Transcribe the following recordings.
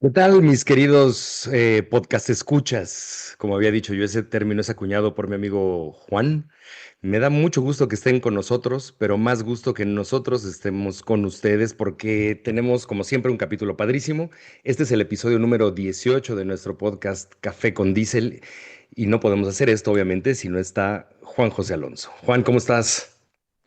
¿Qué tal, mis queridos podcast escuchas? Como había dicho yo, ese término es acuñado por mi amigo Juan. Me da mucho gusto que estén con nosotros, pero más gusto que nosotros estemos con ustedes porque tenemos, como siempre, un capítulo padrísimo. Este es el episodio número 18 de nuestro podcast Café con Diesel y no podemos hacer esto, obviamente, si no está Juan José Alonso. Juan, ¿cómo estás?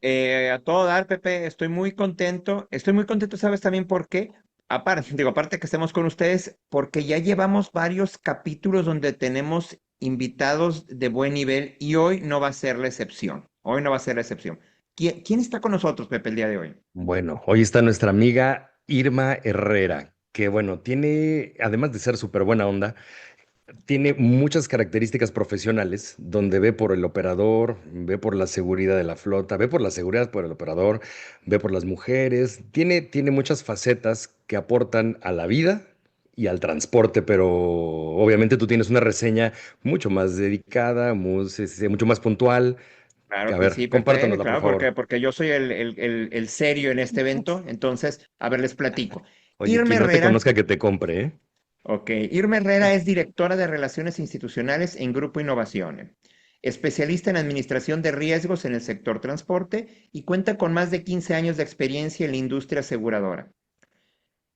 A todo dar, Pepe, estoy muy contento. Estoy muy contento, ¿sabes también por qué? Aparte que estemos con ustedes, porque ya llevamos varios capítulos donde tenemos invitados de buen nivel y hoy no va a ser la excepción. Hoy no va a ser la excepción. ¿Quién está con nosotros, Pepe, el día de hoy? Bueno, hoy está nuestra amiga Irma Herrera, que bueno, tiene, además de ser súper buena onda, tiene muchas características profesionales donde ve por el operador, ve por la seguridad de la flota, ve por la seguridad por el operador, ve por las mujeres, tiene muchas facetas que aportan a la vida y al transporte, pero obviamente tú tienes una reseña mucho más dedicada, mucho más puntual. Claro A que ver, sí, Pepe, compártanosla, por claro, favor. porque yo soy el serio en este evento. Entonces, a ver, les platico. Oye, Irma quien no te Herrera. conozca que te compre, ¿eh? Ok, Irma Herrera es directora de Relaciones Institucionales en Grupo Innovación, especialista en administración de riesgos en el sector transporte y cuenta con más de 15 años de experiencia en la industria aseguradora.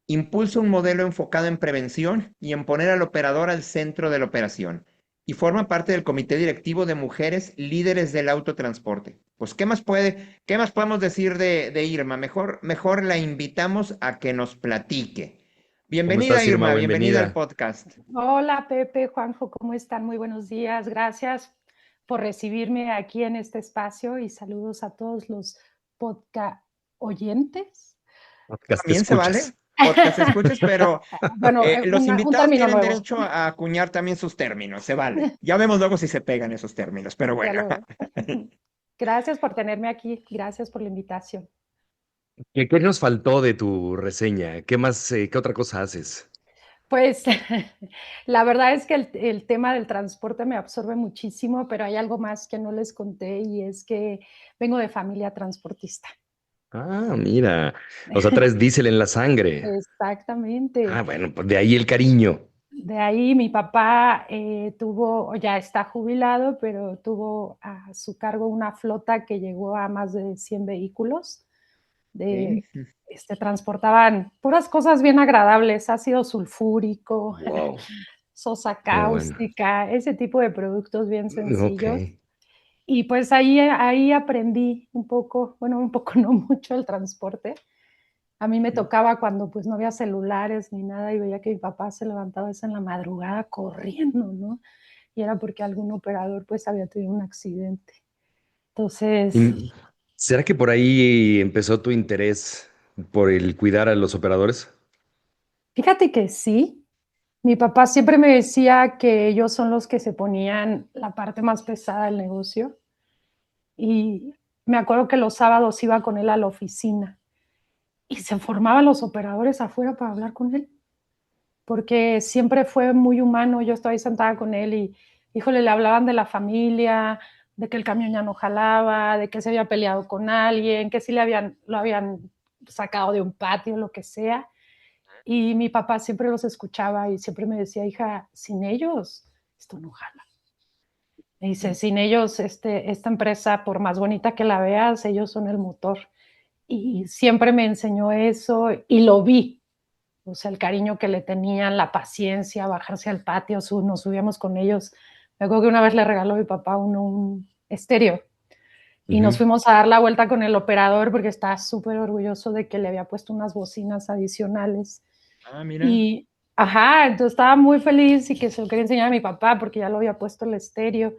Impulsa un modelo enfocado en prevención y en poner al operador al centro de la operación y forma parte del comité directivo de mujeres líderes del autotransporte. Pues, qué más podemos decir de Irma? Mejor la invitamos a que nos platique. ¿Cómo Bienvenida, estás, Irma? Irma, bienvenida al Bienvenida. podcast. Hola Pepe, Juanjo, ¿cómo están? Muy buenos días. Gracias por recibirme aquí en este espacio y saludos a todos los podcast oyentes. Podcast te También se escuchas. vale, podcast escuches, pero Bueno, los un invitados término tienen nuevo, derecho a acuñar también sus términos, se vale. Ya vemos luego si se pegan esos términos, pero ya bueno. lo veo. Gracias por tenerme aquí, gracias por la invitación. ¿Qué nos faltó de tu reseña? ¿Qué más, qué otra cosa haces? Pues la verdad es que el tema del transporte me absorbe muchísimo, pero hay algo más que no les conté y es que vengo de familia transportista. Ah, mira. O sea, traes diésel en la sangre. Exactamente. Ah, bueno, pues de ahí el cariño. De ahí mi papá tuvo, ya está jubilado, pero tuvo a su cargo una flota que llegó a más de 100 vehículos. De, Sí. transportaban puras cosas bien agradables, ácido sulfúrico, Wow, sosa qué bueno. cáustica, ese tipo de productos bien Ok. sencillos. Y pues ahí aprendí un poco, bueno, un poco no mucho el transporte. A mí me tocaba cuando pues no había celulares ni nada y veía que mi papá se levantaba esa en la madrugada corriendo, ¿no? Y era porque algún operador pues había tenido un accidente. Entonces, ¿Y será que por ahí empezó tu interés por el cuidar a los operadores? fíjate que sí, mi papá siempre me decía que ellos son los que se ponían la parte más pesada del negocio y me acuerdo que los sábados iba con él a la oficina y se formaban los operadores afuera para hablar con él, porque siempre fue muy humano. Yo estaba ahí sentada con él y, híjole, le hablaban de la familia, de que el camión ya no jalaba, de que se había peleado con alguien, que sí lo habían sacado de un patio, lo que sea. Y mi papá siempre los escuchaba y siempre me decía, hija, sin ellos, esto no jala. Me dice, sin ellos, esta empresa, por más bonita que la veas, ellos son el motor. Y siempre me enseñó eso y lo vi, o sea, el cariño que le tenían, la paciencia, bajarse al patio, nos subíamos con ellos. Me acuerdo que una vez le regaló a mi papá un estéreo y nos Ujú. fuimos a dar la vuelta con el operador porque estaba súper orgulloso de que le había puesto unas bocinas adicionales. Ah, mira. Y, ajá, entonces estaba muy feliz y que se lo quería enseñar a mi papá porque ya lo había puesto el estéreo.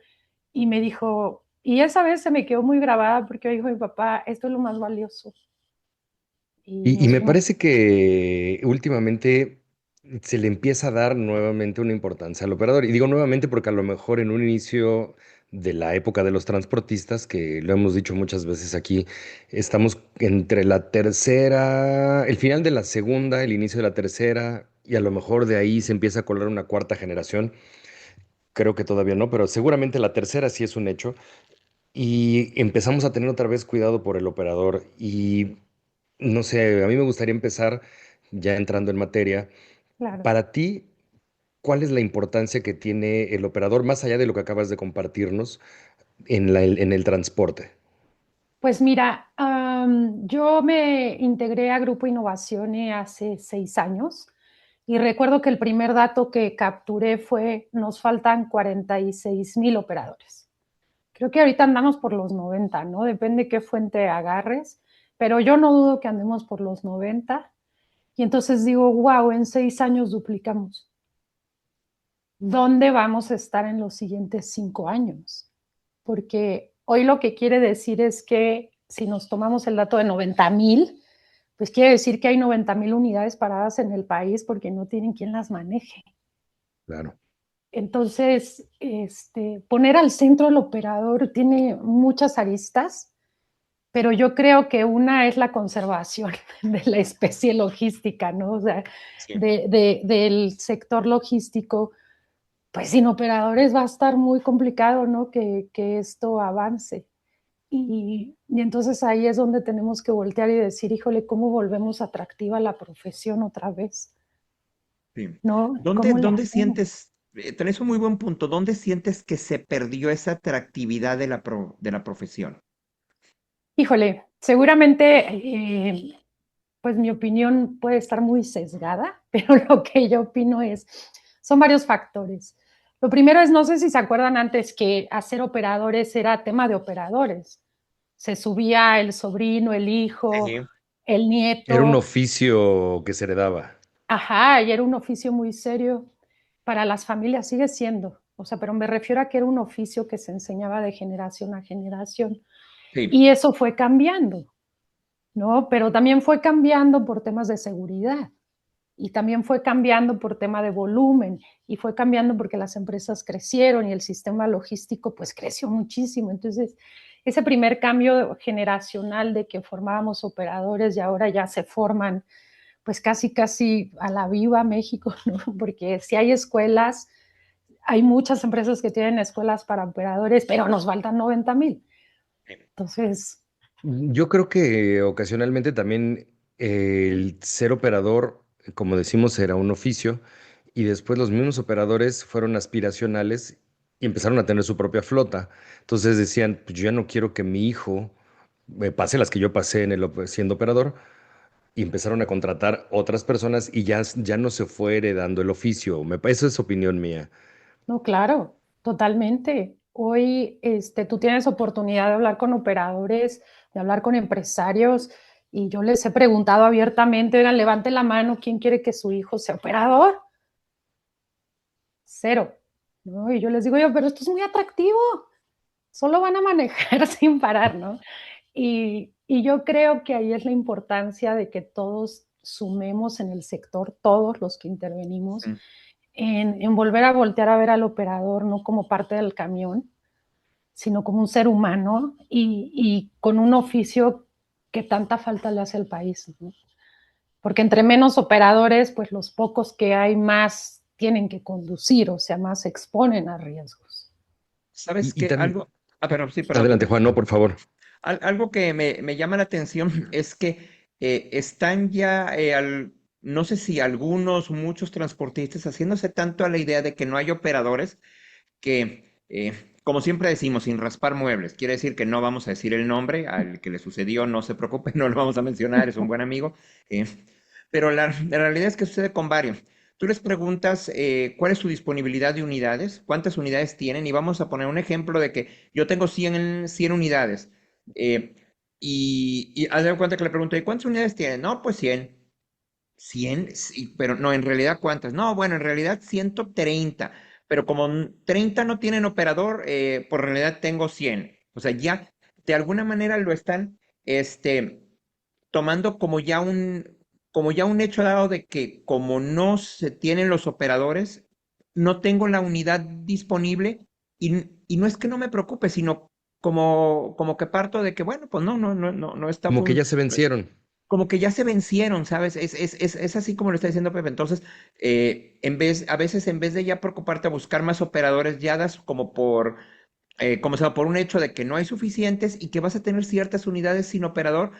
Y me dijo, y esa vez se me quedó muy grabada porque dijo mi papá, esto es lo más valioso. Y Y nos me fuimos. parece que últimamente se le empieza a dar nuevamente una importancia al operador. Y digo nuevamente porque a lo mejor en un inicio de la época de los transportistas, que lo hemos dicho muchas veces aquí, estamos entre la tercera, el final de la segunda, el inicio de la tercera, y a lo mejor de ahí se empieza a colar una cuarta generación. Creo que todavía no, pero seguramente la tercera sí es un hecho. Y empezamos a tener otra vez cuidado por el operador. Y no sé, a mí me gustaría empezar ya entrando en materia claro. Para ti, ¿cuál es la importancia que tiene el operador, más allá de lo que acabas de compartirnos, en el transporte? Pues mira, yo me integré a Grupo Innovación hace 6 años y recuerdo que el primer dato que capturé fue, nos faltan 46,000 operadores. Creo que ahorita andamos por los 90, ¿no? Depende qué fuente agarres, pero yo no dudo que andemos por los 90. Y entonces digo, wow, en 6 años duplicamos. ¿Dónde vamos a estar en los siguientes 5 años? Porque hoy lo que quiere decir es que si nos tomamos el dato de 90,000, pues quiere decir que hay 90,000 unidades paradas en el país porque no tienen quien las maneje. Claro. Entonces, poner al centro el operador tiene muchas aristas, pero yo creo que una es la conservación de la especie logística, ¿no? O sea, Sí. del sector logístico, pues sin operadores va a estar muy complicado, ¿no? Que esto avance. Y entonces ahí es donde tenemos que voltear y decir, híjole, ¿cómo volvemos atractiva la profesión otra vez? Sí. ¿No? ¿Dónde, ¿Cómo le dónde hacemos? sientes, tenés un muy buen punto, dónde sientes que se perdió esa atractividad de la profesión? Híjole, seguramente, pues mi opinión puede estar muy sesgada, pero lo que yo opino son varios factores. Lo primero es, no sé si se acuerdan antes que hacer operadores era tema de operadores. Se subía el sobrino, el hijo, Sí. el Era un nieto. oficio que se heredaba. Ajá, y era un oficio muy serio para las familias, sigue siendo. O sea, pero me refiero a que era un oficio que se enseñaba de generación a generación. Sí. Y eso fue cambiando, ¿no? Pero también fue cambiando por temas de seguridad y también fue cambiando por tema de volumen y fue cambiando porque las empresas crecieron y el sistema logístico pues creció muchísimo. Entonces, ese primer cambio generacional de que formábamos operadores y ahora ya se forman pues casi, casi a la viva México, ¿no? Porque si hay escuelas, hay muchas empresas que tienen escuelas para operadores, pero nos faltan 90,000. Entonces, Yo creo que ocasionalmente también el ser operador, como decimos, era un oficio y después los mismos operadores fueron aspiracionales y empezaron a tener su propia flota. Entonces decían, pues yo ya no quiero que mi hijo pase las que yo pasé siendo operador y empezaron a contratar otras personas y ya no se fue heredando el oficio. Esa es opinión mía. no, claro, totalmente. Hoy tú tienes oportunidad de hablar con operadores, de hablar con empresarios, y yo les he preguntado abiertamente, oigan, levante la mano, ¿quién quiere que su hijo sea operador? Cero, ¿no? Y yo les digo, yo, pero esto es muy atractivo, solo van a manejar sin parar, ¿no? Y yo creo que ahí es la importancia de que todos sumemos en el sector, todos los que intervenimos, Mm. en volver a voltear a ver al operador no como parte del camión, sino como un ser humano y con un oficio que tanta falta le hace al país, ¿no? Porque entre menos operadores, pues los pocos que hay más tienen que conducir, o sea, más se exponen a riesgos. ¿Sabes Y qué? también, Algo, perdón, sí, perdón, adelante Pepe. Juan, no, por favor. Algo que me llama la atención es que están ya, no sé si algunos, muchos transportistas haciéndose tanto a la idea de que no hay operadores que, como siempre decimos, sin raspar muebles, quiere decir que no vamos a decir el nombre al que le sucedió, no se preocupe, no lo vamos a mencionar, es un buen amigo, eh, pero la realidad es que sucede con varios. Tú les preguntas cuál es su disponibilidad de unidades, cuántas unidades tienen, y vamos a poner un ejemplo de que yo tengo 100 unidades. eh, y haz de cuenta que le pregunto, ¿y cuántas unidades tienen? No, pues 100. 100, sí, pero no, en realidad, ¿cuántas? No, bueno, en realidad 130, pero como 30 no tienen operador, por realidad tengo 100. O sea, ya de alguna manera lo están, tomando como ya un hecho dado de que como no se tienen los operadores, no tengo la unidad disponible y no es que no me preocupe, sino como que parto de que, bueno, pues no está Como que funcionando, ya se vencieron. como que ya se vencieron, ¿sabes? Es así como lo está diciendo Pepe. Entonces, a veces en vez de ya preocuparte a buscar más operadores, ya das como como se llama, por un hecho de que no hay suficientes y que vas a tener ciertas unidades sin operador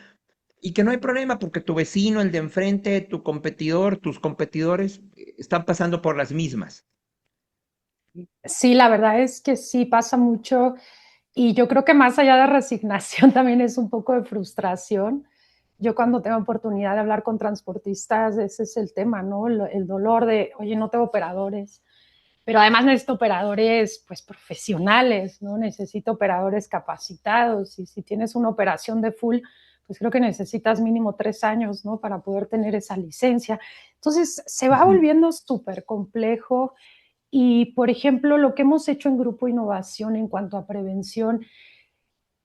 y que no hay problema porque tu vecino, el de enfrente, tu competidor, tus competidores, están pasando por las mismas. Sí, la verdad es que sí pasa mucho y yo creo que más allá de resignación también es un poco de frustración. Yo cuando tengo oportunidad de hablar con transportistas, ese es el tema, ¿no? El dolor de, oye, no tengo operadores, pero además necesito operadores pues profesionales, ¿no? Necesito operadores capacitados y si tienes una operación de full, pues creo que necesitas mínimo 3 años, ¿no? Para poder tener esa licencia. Entonces se va volviendo súper complejo y, por ejemplo, lo que hemos hecho en Grupo Innovación en cuanto a prevención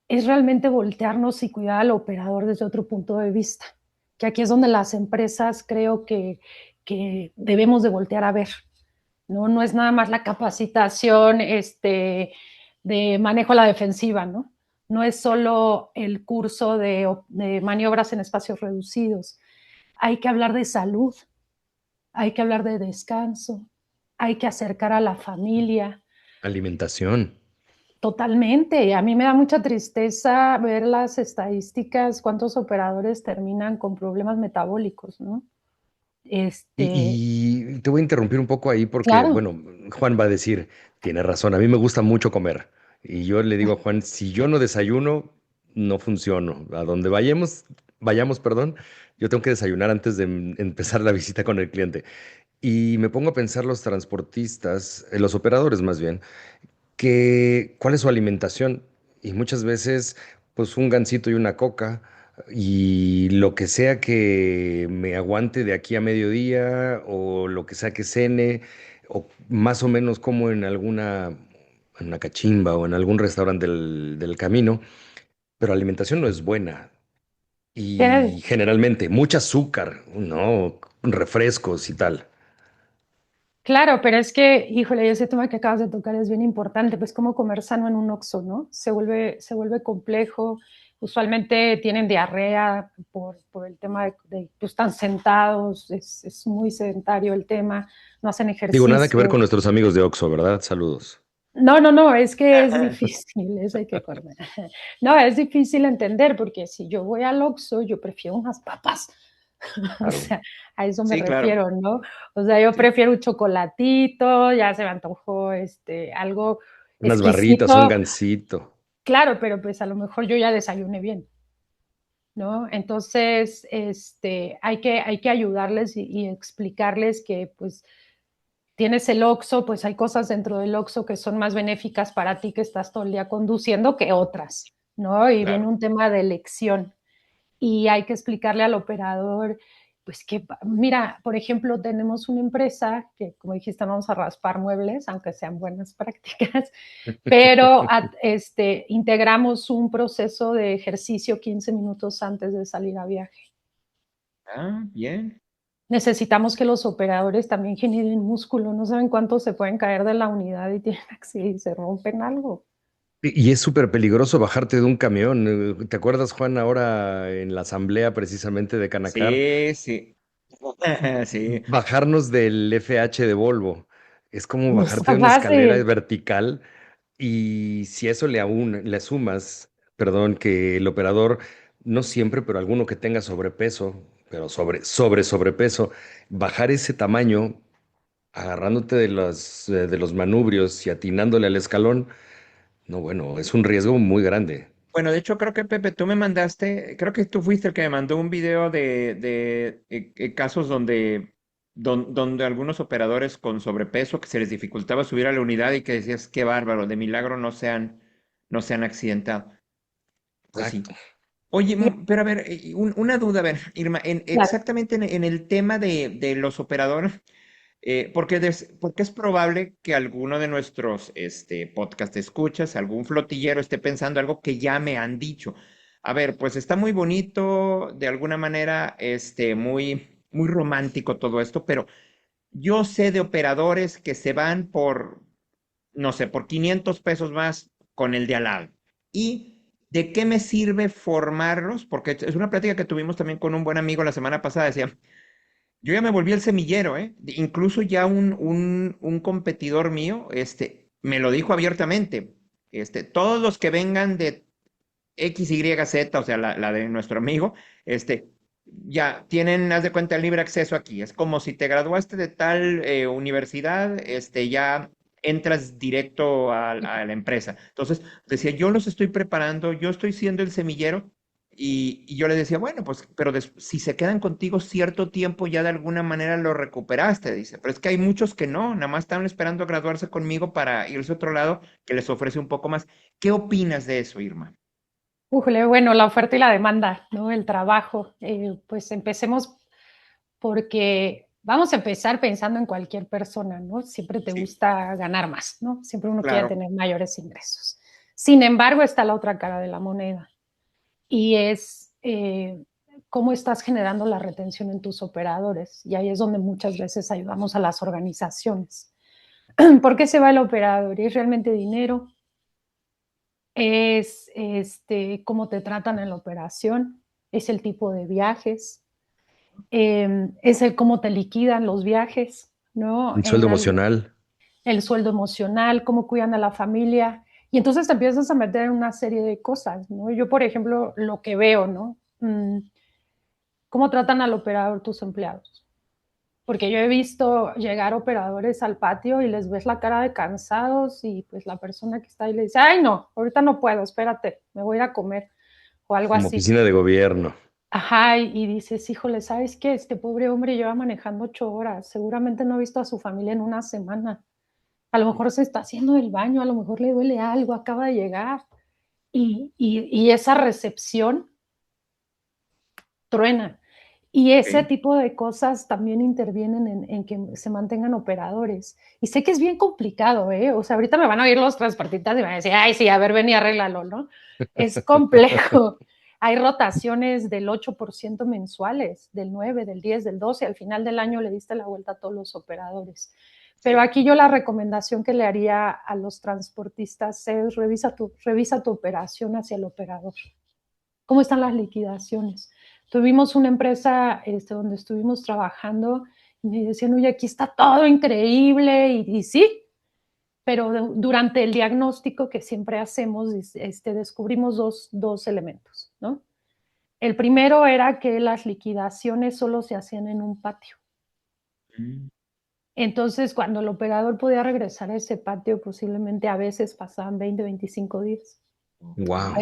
es realmente voltearnos y cuidar al operador desde otro punto de vista, que aquí es donde las empresas creo que debemos de voltear a ver, ¿no? No es nada más la capacitación de manejo a la defensiva, ¿no? No es solo el curso de maniobras en espacios reducidos. Hay que hablar de salud, hay que hablar de descanso, hay que acercar a la familia. Alimentación. Totalmente. A mí me da mucha tristeza ver las estadísticas, cuántos operadores terminan con problemas metabólicos, ¿no? Este, Y te voy a interrumpir un poco ahí porque, claro, bueno, Juan va a decir, tiene razón, a mí me gusta mucho comer. Y yo le digo a Juan, si yo no desayuno, no funciono. A donde vayamos, perdón, yo tengo que desayunar antes de empezar la visita con el cliente. Y me pongo a pensar los transportistas, los operadores más bien, que cuál es su alimentación. Y muchas veces, pues un gansito y una coca, y lo que sea que me aguante de aquí a mediodía, o lo que sea que cene, o más o menos como en una cachimba o en algún restaurante del camino, pero la alimentación no es buena. tienes- Y generalmente mucho azúcar, ¿no? Refrescos y tal. claro, pero es que, híjole, ese tema que acabas de tocar es bien importante, pues como comer sano en un Oxxo, ¿no? Se vuelve complejo, usualmente tienen diarrea por el tema de pues, están sentados, es muy sedentario el tema, no hacen Digo, nada que ver ejercicio. con nuestros amigos de Oxxo, ¿verdad? Saludos. No, no, no, es que es difícil, eso hay que acordar. No, es difícil entender porque si yo voy al Oxxo, yo prefiero unas papas. O Claro. sea, a eso me Sí, claro. refiero, ¿no? O sea, yo Sí. prefiero un chocolatito, ya se me antojó algo Unas barritas, un exquisito, gansito. claro, pero pues a lo mejor yo ya desayuné bien, ¿no? Entonces, hay que ayudarles y explicarles que pues tienes el Oxxo, pues hay cosas dentro del Oxxo que son más benéficas para ti que estás todo el día conduciendo que otras, ¿no? Y viene Claro. un tema de elección y hay que explicarle al operador, pues que, mira, por ejemplo, tenemos una empresa que, como dijiste, no vamos a raspar muebles, aunque sean buenas prácticas, pero integramos un proceso de ejercicio 15 minutos antes de salir a viaje. Ah, bien. Necesitamos que los operadores también generen músculo, no saben cuánto se pueden caer de la unidad y tienen accidente y se rompen algo. Y es súper peligroso bajarte de un camión. ¿Te acuerdas, Juan, ahora en la asamblea precisamente de Canacar? Sí, sí. Sí. Bajarnos del FH de Volvo. Es como No bajarte está de una escalera fácil. vertical y si eso le sumas, perdón, que el operador, no siempre, pero alguno que tenga sobrepeso, pero sobrepeso, bajar ese tamaño agarrándote de los manubrios y atinándole al escalón, no, bueno, es un riesgo muy grande. Bueno, de hecho, creo que Pepe, tú me mandaste, creo que tú fuiste el que me mandó un video de casos donde algunos operadores con sobrepeso que se les dificultaba subir a la unidad y que decías, qué bárbaro, de milagro no se han accidentado. Pues sí. Exacto. Oye, pero a ver, una duda, a ver, Irma, Claro. exactamente en el tema de los operadores. Porque es probable que alguno de nuestros podcast escuchas, algún flotillero esté pensando algo que ya me han dicho. A ver, pues está muy bonito, de alguna manera, muy, muy romántico todo esto, pero yo sé de operadores que se van por, no sé, por 500 pesos más con el de al lado. ¿Y de qué me sirve formarlos? Porque es una plática que tuvimos también con un buen amigo la semana pasada. Decía, yo ya me volví el semillero, ¿eh? Incluso ya un competidor mío, me lo dijo abiertamente. Todos los que vengan de X, Y, Z, o sea, la de nuestro amigo, ya tienen, haz de cuenta, libre acceso aquí. Es como si te graduaste de tal universidad, ya entras directo a la empresa. Entonces, decía, yo los estoy preparando, yo estoy siendo el semillero. Y yo le decía, bueno, pues, pero si se quedan contigo cierto tiempo, ya de alguna manera lo recuperaste, dice. Pero es que hay muchos que no, nada más están esperando a graduarse conmigo para irse a otro lado que les ofrece un poco más. ¿Qué opinas de eso, Irma? Ujule, bueno, la oferta y la demanda, ¿no? El trabajo. Pues empecemos porque vamos a empezar pensando en cualquier persona, ¿no? Siempre te Sí, gusta ganar más, ¿no? Siempre uno quiere claro. tener mayores ingresos. Sin embargo, está la otra cara de la moneda y es cómo estás generando la retención en tus operadores. Y ahí es donde muchas veces ayudamos a las organizaciones. ¿Por qué se va el operador? ¿Es realmente dinero? ¿Es cómo te tratan en la operación? ¿Es el tipo de viajes? ¿Es el cómo te liquidan los viajes? ¿No? El sueldo emocional. El sueldo emocional, cómo cuidan a la familia. Y entonces te empiezas a meter en una serie de cosas, ¿no? Yo, por ejemplo, lo que veo, ¿no? ¿Cómo tratan al operador tus empleados? Porque yo he visto llegar operadores al patio y les ves la cara de cansados y pues la persona que está ahí le dice, ay no, ahorita no puedo, espérate, me voy a ir a comer o algo Como así. oficina de gobierno. Ajá, y dices, híjole, ¿sabes qué? Este pobre hombre lleva manejando 8 horas, seguramente no ha visto a su familia en una semana. A lo mejor se está haciendo el baño, a lo mejor le duele algo, acaba de llegar. Y esa recepción truena. Y ese Ok. tipo de cosas también intervienen en que se mantengan operadores. Y sé que es bien complicado, ¿eh? O sea, ahorita me van a oír los transportistas y van a decir, ay, sí, a ver, ven y arréglalo, ¿no? Es complejo. Hay rotaciones del 8% mensuales, del 9, del 10, del 12. Al final del año le diste la vuelta a todos los operadores. Pero Sí. aquí yo la recomendación que le haría a los transportistas es revisa tu operación hacia el operador. ¿Cómo están las liquidaciones? Tuvimos una empresa donde estuvimos trabajando y me decían, oye, aquí está todo increíble y sí, pero durante el diagnóstico que siempre hacemos, descubrimos dos elementos, ¿no? El primero era que las liquidaciones solo se hacían en un patio. Mm. Entonces, cuando el operador podía regresar a ese patio, posiblemente a veces pasaban 20, 25 días. Ok. Wow.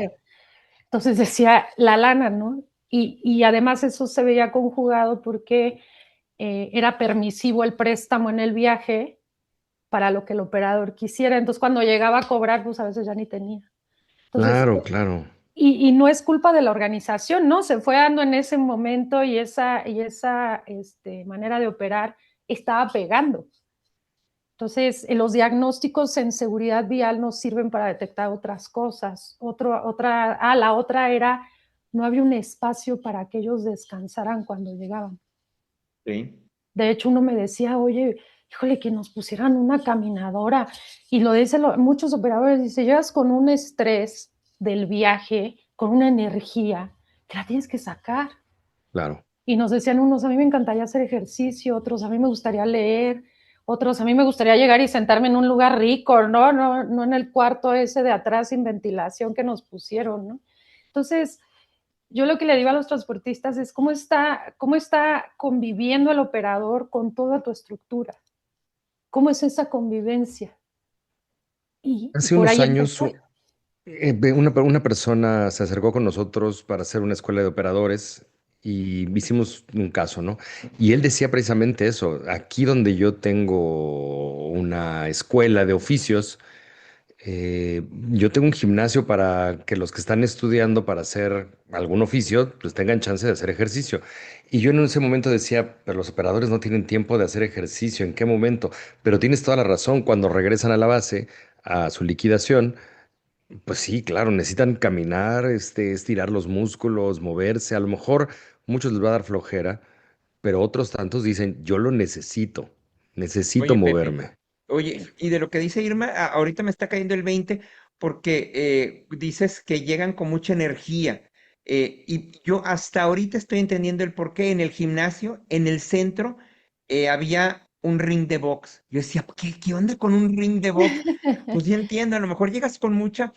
Entonces decía la lana, ¿no? Y además eso se veía conjugado porque era permisivo el préstamo en el viaje para lo que el operador quisiera. Entonces cuando llegaba a cobrar, pues a veces ya ni tenía. Entonces, Claro, claro. y no es culpa de la organización, ¿no? Se fue dando en ese momento y esa manera de operar estaba pegando. Entonces, los diagnósticos en seguridad vial nos sirven para detectar otras cosas. La otra era, no había un espacio para que ellos descansaran cuando llegaban. Sí. De hecho, uno me decía, oye, híjole, que nos pusieran una caminadora. Y lo dicen muchos operadores, dice, llegas con un estrés del viaje, con una energía, que la tienes que sacar. Claro. Y nos decían unos, a mí me encantaría hacer ejercicio, otros, a mí me gustaría leer, otros, a mí me gustaría llegar y sentarme en un lugar rico, no en el cuarto ese de atrás sin ventilación que nos pusieron, ¿no? Entonces, yo lo que le digo a los transportistas es cómo está conviviendo el operador con toda tu estructura, cómo es esa convivencia. Y Hace por unos ahí años empezar. una persona se acercó con nosotros para hacer una escuela de operadores y hicimos un caso, ¿no? Y él decía precisamente eso, aquí donde yo tengo una escuela de oficios, yo tengo un gimnasio para que los que están estudiando para hacer algún oficio, pues tengan chance de hacer ejercicio. Y yo en ese momento decía, pero los operadores no tienen tiempo de hacer ejercicio, ¿en qué momento? Pero tienes toda la razón, cuando regresan a la base, a su liquidación, pues sí, claro, necesitan caminar, estirar los músculos, moverse. A lo mejor muchos les va a dar flojera, pero otros tantos dicen, yo lo necesito Oye, Pepe. moverme. Oye, y de lo que dice Irma, ahorita me está cayendo el 20 porque dices que llegan con mucha energía. Y yo hasta ahorita estoy entendiendo el por qué en el gimnasio, en el centro, había un ring de box. Yo decía, ¿qué onda con un ring de box? Pues ya entiendo, a lo mejor llegas con mucha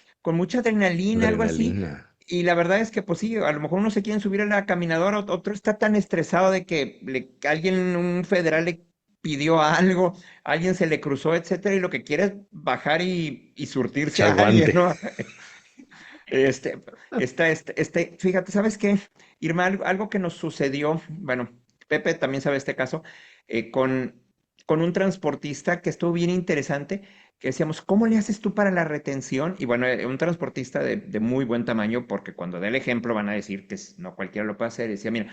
adrenalina, algo así, Adrenalina. Y la verdad es que, pues sí, a lo mejor uno se quiere subir a la caminadora, otro está tan estresado de que alguien, un federal le pidió algo, alguien se le cruzó, etcétera, y lo que quiere es bajar y surtirse a Echar alguien, guante. ¿no? Este, fíjate, ¿sabes qué? Irma, algo que nos sucedió, bueno, Pepe también sabe este caso, con un transportista que estuvo bien interesante, que decíamos, ¿cómo le haces tú para la retención? Y bueno, un transportista de muy buen tamaño, porque cuando dé el ejemplo van a decir que no cualquiera lo puede hacer. Decía, mira,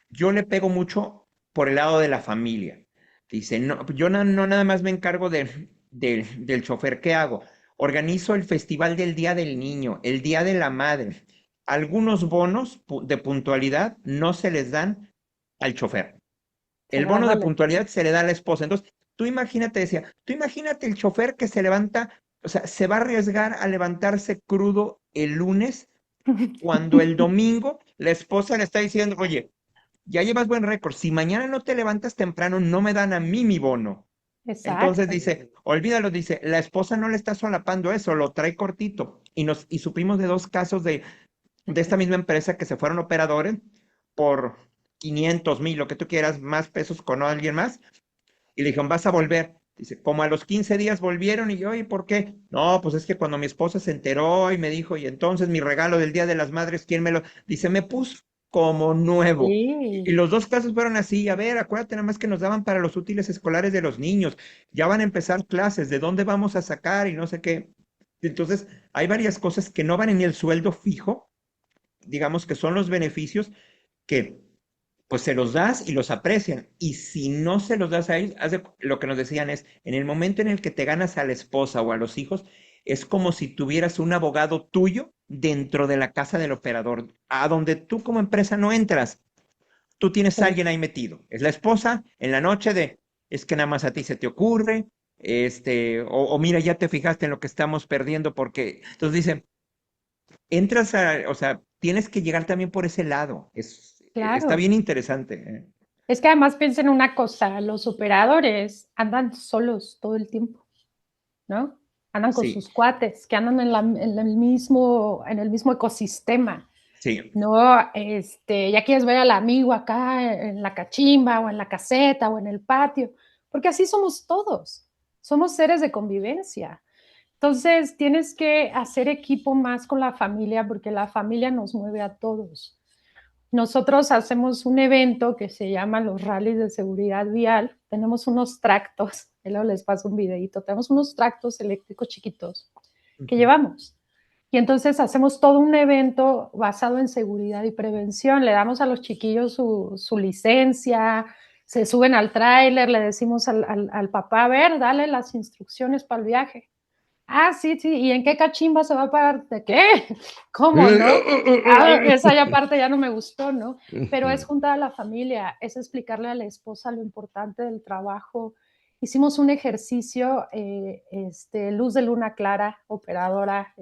yo le pego mucho por el lado de la familia. Dice, no, yo no nada más me encargo del chofer. ¿Qué hago? Organizo el festival del Día del Niño, el Día de la Madre. Algunos bonos de puntualidad no se les dan al chofer. Se El le dan bono de a la esposa. puntualidad se le da a la esposa. Entonces, tú imagínate, decía, tú imagínate el chofer que se levanta, o sea, se va a arriesgar a levantarse crudo el lunes cuando el domingo la esposa le está diciendo, oye, ya llevas buen récord. Si mañana no te levantas temprano, no me dan a mí mi bono. Entonces Exacto. dice, olvídalo, dice, la esposa no le está solapando eso, lo trae cortito. Y supimos de dos casos de esta misma empresa que se fueron operadores por 500,000, lo que tú quieras, más pesos con alguien más. Y le dijeron, vas a volver. Dice, como a los 15 días volvieron y yo, ¿y por qué? No, pues es que cuando mi esposa se enteró y me dijo, y entonces mi regalo del Día de las Madres, ¿quién me lo...? Dice, me puso como nuevo. Y Sí. los dos casos fueron así, a ver, acuérdate nada más que nos daban para los útiles escolares de los niños, ya van a empezar clases, ¿de dónde vamos a sacar? Y no sé qué. Entonces, hay varias cosas que no van en el sueldo fijo, digamos que son los beneficios que pues se los das y los aprecian. Y si no se los das a ellos, lo que nos decían es, en el momento en el que te ganas a la esposa o a los hijos, es como si tuvieras un abogado tuyo dentro de la casa del operador, a donde tú como empresa no entras. Tú tienes a Sí. alguien ahí metido. Es la esposa en la noche es que nada más a ti se te ocurre, o mira, ya te fijaste en lo que estamos perdiendo porque, entonces dicen, o sea, tienes que llegar también por ese lado. Está Claro. bien interesante, ¿eh? Es que además piensa en una cosa, los operadores andan solos todo el tiempo, ¿no? Andan con Sí, sus cuates, que andan en el mismo ecosistema, sí. ¿no? Ya quieres ver al amigo acá en la cachimba o en la caseta o en el patio, porque así somos todos, somos seres de convivencia. Entonces, tienes que hacer equipo más con la familia porque la familia nos mueve a todos. Nosotros hacemos un evento que se llama los rallies de seguridad vial. Tenemos unos tractos, y luego les paso un videito, tenemos unos tractos eléctricos chiquitos que Ujú. llevamos. Y entonces hacemos todo un evento basado en seguridad y prevención. Le damos a los chiquillos su licencia, se suben al tráiler, le decimos al papá, a ver, dale las instrucciones para el viaje. Ah, sí, sí. ¿Y en qué cachimba se va a parar? ¿De qué? ¿Cómo no? Ah, esa ya parte ya no me gustó, ¿no? Pero es Ujú. juntar a la familia, es explicarle a la esposa lo importante del trabajo. Hicimos un ejercicio, Luz de Luna Clara, operadora,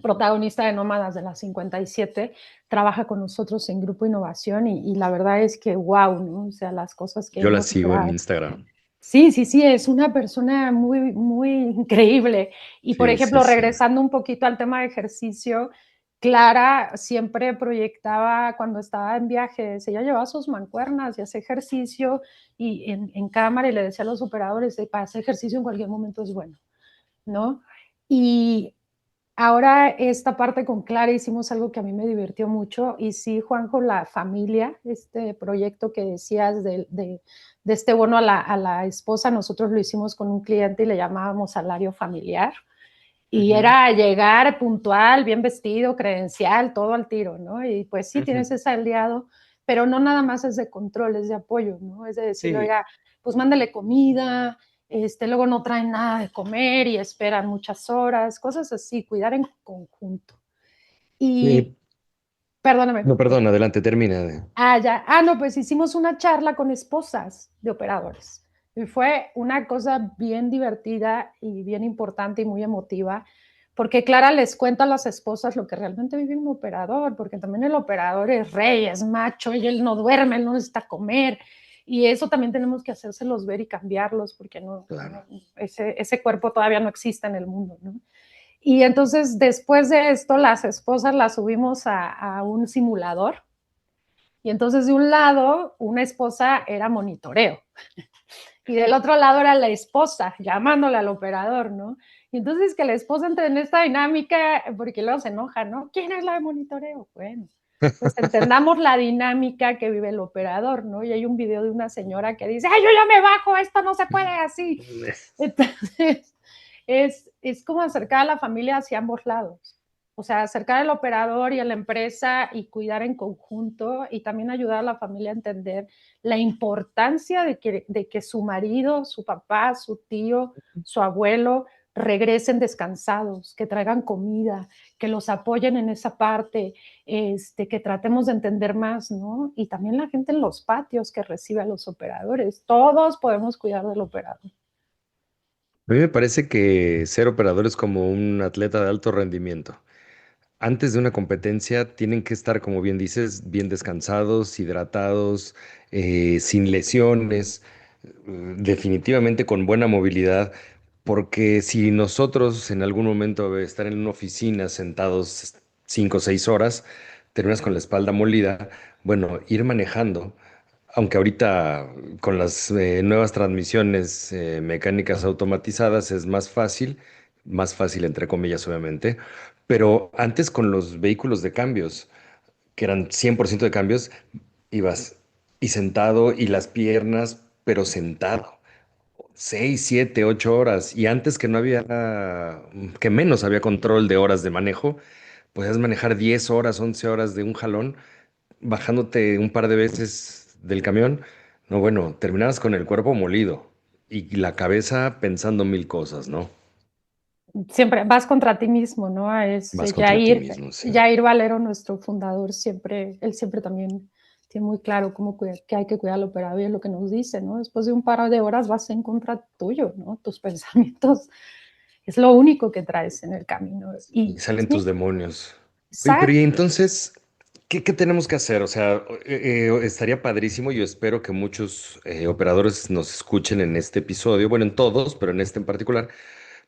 protagonista de Nómadas de las 57, trabaja con nosotros en Grupo Innovación y la verdad es que wow, ¿no? O sea, las cosas que Yo la hemos sigo en logrado. Instagram. Sí, sí, sí, es una persona muy, muy increíble. Y por Sí, sí, ejemplo, sí. regresando un poquito al tema de ejercicio, Clara siempre proyectaba cuando estaba en viajes, ella llevaba sus mancuernas y hacía ejercicio y en cámara y le decía a los operadores, para hacer ejercicio en cualquier momento es bueno, ¿no? Y ahora esta parte con Clara hicimos algo que a mí me divirtió mucho y sí, Juanjo, la familia, este proyecto que decías de este bono a la esposa, nosotros lo hicimos con un cliente y le llamábamos salario familiar y Ujú, era llegar puntual, bien vestido, credencial, todo al tiro, ¿no? Y pues sí, ujú. tienes ese aliado, pero no nada más es de control, es de apoyo, ¿no? Es de decirle, Sí, oiga, pues mándale comida, luego no traen nada de comer y esperan muchas horas, cosas así, cuidar en conjunto. Y, Eh, perdóname. no, perdón, adelante, termina. Ah, ya. Ah, no, pues hicimos una charla con esposas de operadores. Y fue una cosa bien divertida y bien importante y muy emotiva, porque Clara les cuenta a las esposas lo que realmente vive un operador, porque también el operador es rey, es macho, y él no duerme, él no necesita comer. Y eso también tenemos que hacérselos ver y cambiarlos, porque Claro. ese cuerpo todavía no existe en el mundo, ¿no? Y entonces después de esto, las esposas las subimos a un simulador. Y entonces de un lado, una esposa era monitoreo y del otro lado era la esposa llamándole al operador, ¿no? Y entonces que la esposa entre en esta dinámica, porque luego se enoja, ¿no? ¿Quién es la de monitoreo? Bueno, pues entendamos la dinámica que vive el operador, ¿no? Y hay un video de una señora que dice, ¡ay, yo ya me bajo! Esto no se puede así. Entonces, es como acercar a la familia hacia ambos lados. O sea, acercar al operador y a la empresa y cuidar en conjunto y también ayudar a la familia a entender la importancia de que su marido, su papá, su tío, su abuelo regresen descansados, que traigan comida, que los apoyen en esa parte, que tratemos de entender más, ¿no? Y también la gente en los patios que recibe a los operadores. Todos podemos cuidar del operador. A mí me parece que ser operador es como un atleta de alto rendimiento. Antes de una competencia tienen que estar, como bien dices, bien descansados, hidratados, sin lesiones, definitivamente con buena movilidad, porque si nosotros en algún momento de estar en una oficina sentados 5 o 6 horas, terminas con la espalda molida, bueno, ir manejando. Aunque ahorita con las nuevas transmisiones mecánicas automatizadas es más fácil entre comillas obviamente, pero antes con los vehículos de cambios, que eran 100% de cambios, ibas y sentado y las piernas, pero sentado, 6, 7, 8 horas. Y antes que no había, que menos había control de horas de manejo, podías manejar 10 horas, 11 horas de un jalón bajándote un par de veces del camión, no, bueno, terminabas con el cuerpo molido y la cabeza pensando mil cosas, ¿no? Siempre vas contra ti mismo, ¿no? Vas contra ti mismo, sí. Jair Valero, nuestro fundador, él siempre también tiene muy claro que hay que cuidar al operador y es lo que nos dice, ¿no? Después de un par de horas vas en contra tuyo, ¿no? Tus pensamientos es lo único que traes en el camino. Y Y salen tus sí, demonios. Oye, pero y exacto. entonces, ¿qué tenemos que hacer? O sea, estaría padrísimo. Yo espero que muchos operadores nos escuchen en este episodio, bueno, en todos, pero en este en particular.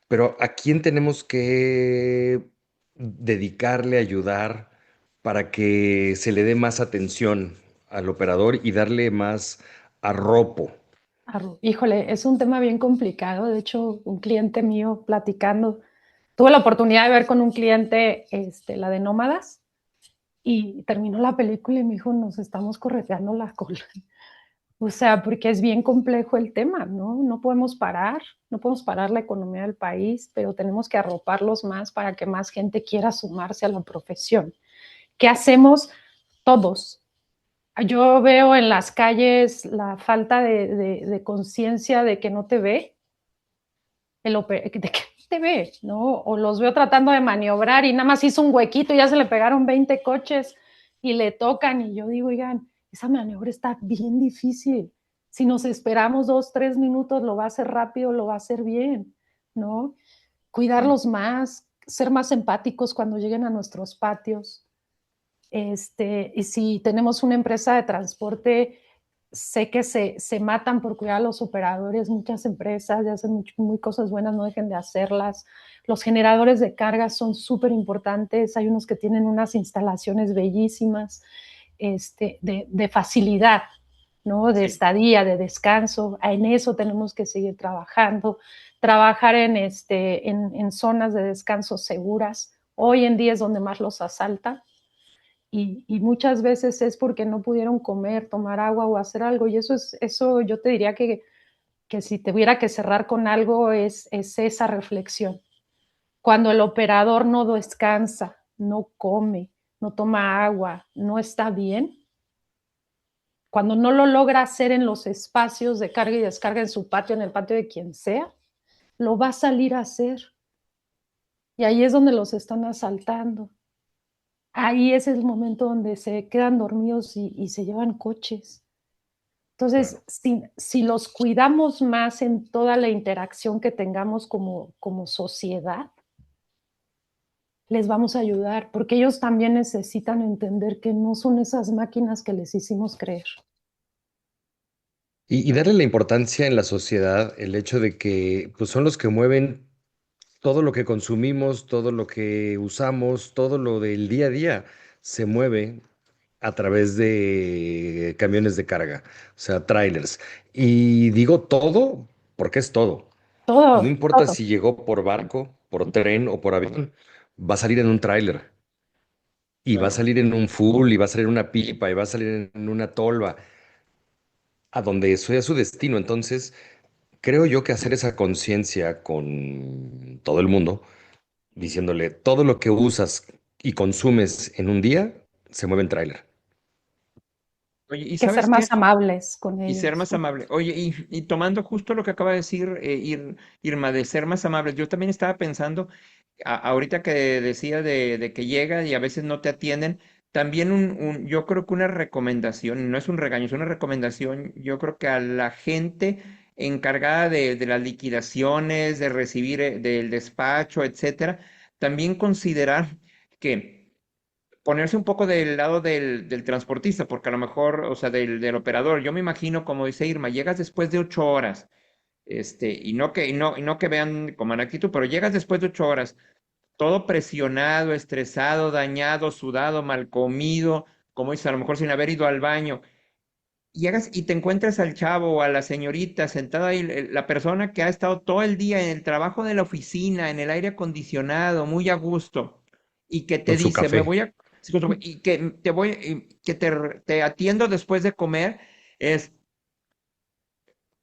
Pero ¿a quién tenemos que dedicarle, ayudar para que se le dé más atención al operador y darle más arropo? Híjole, es un tema bien complicado. De hecho, un cliente mío platicando, tuve la oportunidad de ver con un cliente la de Nómadas y terminó la película y me dijo, nos estamos correteando la cola. O sea, porque es bien complejo el tema, ¿no? No podemos parar la economía del país, pero tenemos que arroparlos más para que más gente quiera sumarse a la profesión. ¿Qué hacemos todos? Yo veo en las calles la falta de conciencia de que no te ve, de que no te ve, ¿no? O los veo tratando de maniobrar y nada más hizo un huequito y ya se le pegaron 20 coches y le tocan y yo digo, oigan, esa maniobra está bien difícil. Si nos esperamos 2, 3 minutos, lo va a hacer rápido, lo va a hacer bien, ¿no? Cuidarlos más, ser más empáticos cuando lleguen a nuestros patios. Y si tenemos una empresa de transporte, sé que se matan por cuidar a los operadores, muchas empresas ya hacen muy cosas buenas, no dejen de hacerlas. Los generadores de carga son súper importantes, hay unos que tienen unas instalaciones bellísimas, de facilidad, ¿no? De Sí. estadía, de descanso, en eso tenemos que seguir trabajando, trabajar en zonas de descanso seguras. Hoy en día es donde más los asaltan y muchas veces es porque no pudieron comer, tomar agua o hacer algo. Y eso yo te diría que si tuviera que cerrar con algo es esa reflexión. Cuando el operador no descansa, no come, no toma agua, no está bien, cuando no lo logra hacer en los espacios de carga y descarga en su patio, en el patio de quien sea, lo va a salir a hacer. Y ahí es donde los están asaltando. Ahí es el momento donde se quedan dormidos y se llevan coches. Entonces, Claro. si los cuidamos más en toda la interacción que tengamos como sociedad, les vamos a ayudar, porque ellos también necesitan entender que no son esas máquinas que les hicimos creer. Y darle la importancia en la sociedad, el hecho de que pues, son los que mueven todo lo que consumimos, todo lo que usamos, todo lo del día a día se mueve a través de camiones de carga, o sea, trailers. Y digo todo porque es todo. No Todo, importa todo. si llegó por barco, por tren o por avión, va a salir en un tráiler. Y va a Claro. salir en un full, y va a salir en una pipa, y va a salir en una tolva, a donde sea su destino. Entonces, creo yo que hacer esa conciencia con todo el mundo, diciéndole todo lo que usas y consumes en un día, se mueve en tráiler. Oye, Hay ¿y que ser sabes más qué? amables con Y ser ellos. más amable. Oye, y tomando justo lo que acaba de decir Irma, de ser más amable, yo también estaba pensando, ahorita que decía de que llega y a veces no te atienden, también yo creo que una recomendación, y no es un regaño, es una recomendación, yo creo que a la gente encargada de las liquidaciones, de recibir del despacho, etcétera, también considerar que ponerse un poco del lado del transportista, porque a lo mejor, o sea, del operador, yo me imagino, como dice Irma, llegas después de 8 horas, y no que vean con mala actitud, pero llegas después de 8 horas, todo presionado, estresado, dañado, sudado, mal comido, como dices, a lo mejor sin haber ido al baño. Llegas y te encuentras al chavo o a la señorita sentada ahí, la persona que ha estado todo el día en el trabajo de la oficina, en el aire acondicionado, muy a gusto, y que te Con su dice, me voy café. a, sí, y que que te atiendo después de comer, es,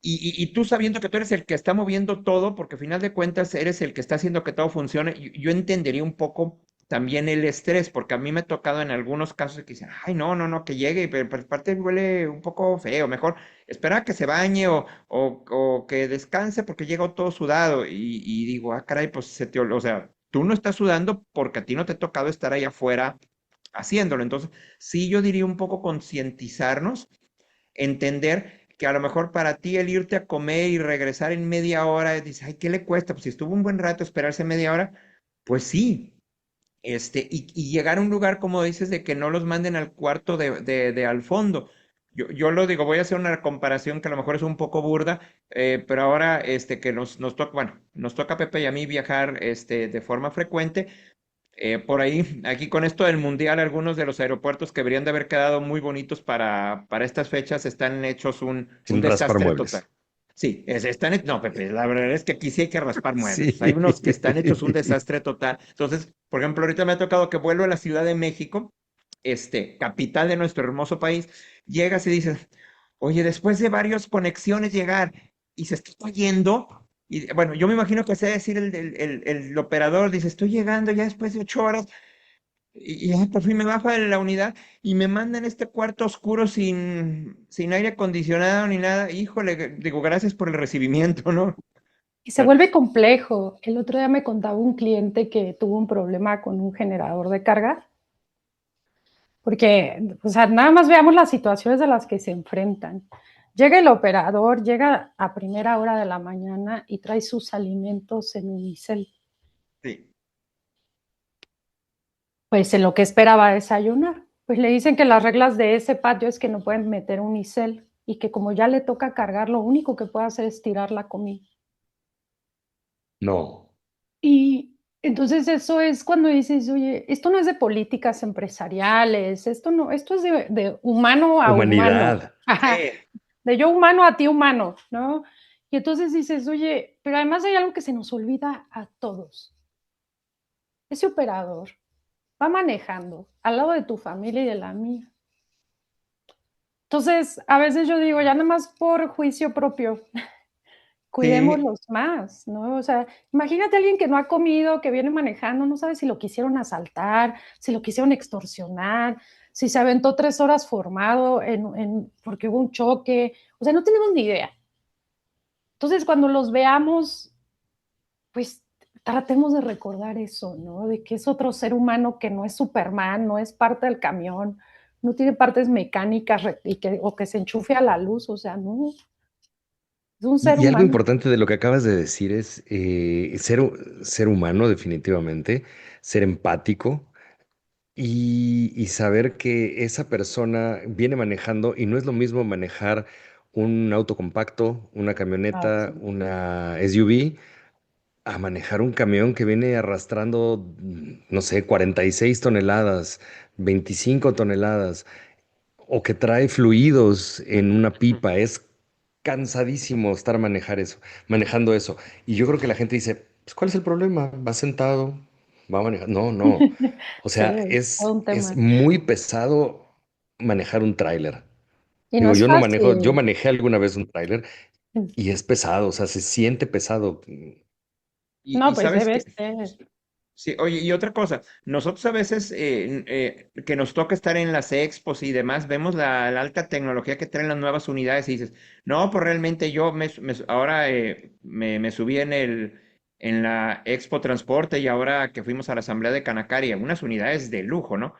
y tú sabiendo que tú eres el que está moviendo todo, porque al final de cuentas eres el que está haciendo que todo funcione, yo entendería un poco también el estrés, porque a mí me ha tocado en algunos casos que dicen, ay, no, no, no, que llegue, pero aparte huele un poco feo, mejor espera a que se bañe o que descanse porque llegó todo sudado. Y digo, ah, caray, pues o sea, tú no estás sudando porque a ti no te ha tocado estar ahí afuera haciéndolo. Entonces, sí, yo diría un poco concientizarnos, entender que a lo mejor para ti el irte a comer y regresar en media hora, dices, ay, ¿qué le cuesta? Pues si estuvo un buen rato esperarse media hora, pues sí. Y llegar a un lugar, como dices, de que no los manden al cuarto de al fondo. Yo lo digo, voy a hacer una comparación que a lo mejor es un poco burda, pero ahora que nos toca, bueno, nos toca a Pepe y a mí viajar de forma frecuente. Por ahí, aquí con esto del mundial, algunos de los aeropuertos que deberían de haber quedado muy bonitos para estas fechas están hechos un Sin raspar desastre total. muebles. Sí, no, Pepe, la verdad es que aquí sí hay que raspar muebles. Hay Sí. unos que están hechos un desastre total. Entonces, por ejemplo, ahorita me ha tocado que vuelvo a la Ciudad de México, capital de nuestro hermoso país, llegas y dices, oye, después de varias conexiones llegar y se está yendo, y bueno, yo me imagino que se debe decir el operador, dice, estoy llegando ya después de 8 horas y ya por fin me bajo de la unidad y me mandan a este cuarto oscuro sin aire acondicionado ni nada. Híjole, digo, gracias por el recibimiento, ¿no? Y se vuelve complejo. El otro día me contaba un cliente que tuvo un problema con un generador de carga, porque, o sea, nada más veamos las situaciones de las que se enfrentan. Llega el operador, llega a primera hora de la mañana y trae sus alimentos en unicel. Sí, Pues en lo que esperaba desayunar. Pues le dicen que las reglas de ese patio es que no pueden meter unicel y que como ya le toca cargar, lo único que puede hacer es tirar la comida. No, Y entonces eso es cuando dices, oye, esto no es de políticas empresariales, esto no, esto es de humano a humano, humanidad. ajá, sí, de yo humano a ti humano, ¿no? Y entonces dices, oye, pero además hay algo que se nos olvida a todos. Ese operador va manejando al lado de tu familia y de la mía. Entonces, a veces yo digo, ya nada más por juicio propio, sí, cuidémoslos más, ¿no? O sea, imagínate a alguien que no ha comido, que viene manejando, no sabe si lo quisieron asaltar, si lo quisieron extorsionar, si se aventó 3 horas formado porque hubo un choque, o sea, no tenemos ni idea. Entonces, cuando los veamos, pues tratemos de recordar eso, ¿no? De que es otro ser humano que no es Superman, no es parte del camión, no tiene partes mecánicas o que se enchufe a la luz, o sea, no, es un ser Y algo humano. importante de lo que acabas de decir es ser humano, definitivamente, ser empático y saber que esa persona viene manejando y no es lo mismo manejar un auto compacto, una Ah, camioneta, sí. una SUV, a manejar un camión que viene arrastrando, no sé, 46 toneladas, 25 toneladas, o que trae fluidos en una Ujú. pipa. Es cansadísimo estar manejando eso. Y yo creo que la gente dice, pues, ¿cuál es el problema? Va sentado, va a manejar. No, no. O Sí, sea, es todo un es tema. muy pesado manejar un tráiler. Y no Digo, es yo no manejo, yo fácil. manejé alguna vez un tráiler y es pesado, o sea, se siente pesado. No, Y pues sabes debe que, ser. sí, oye, y otra cosa, nosotros a veces que nos toca estar en las expos y demás, vemos la alta tecnología que traen las nuevas unidades y dices, no, pues realmente yo ahora me subí en la Expo Transporte y ahora que fuimos a la Asamblea de Canacari, unas unidades de lujo, ¿no?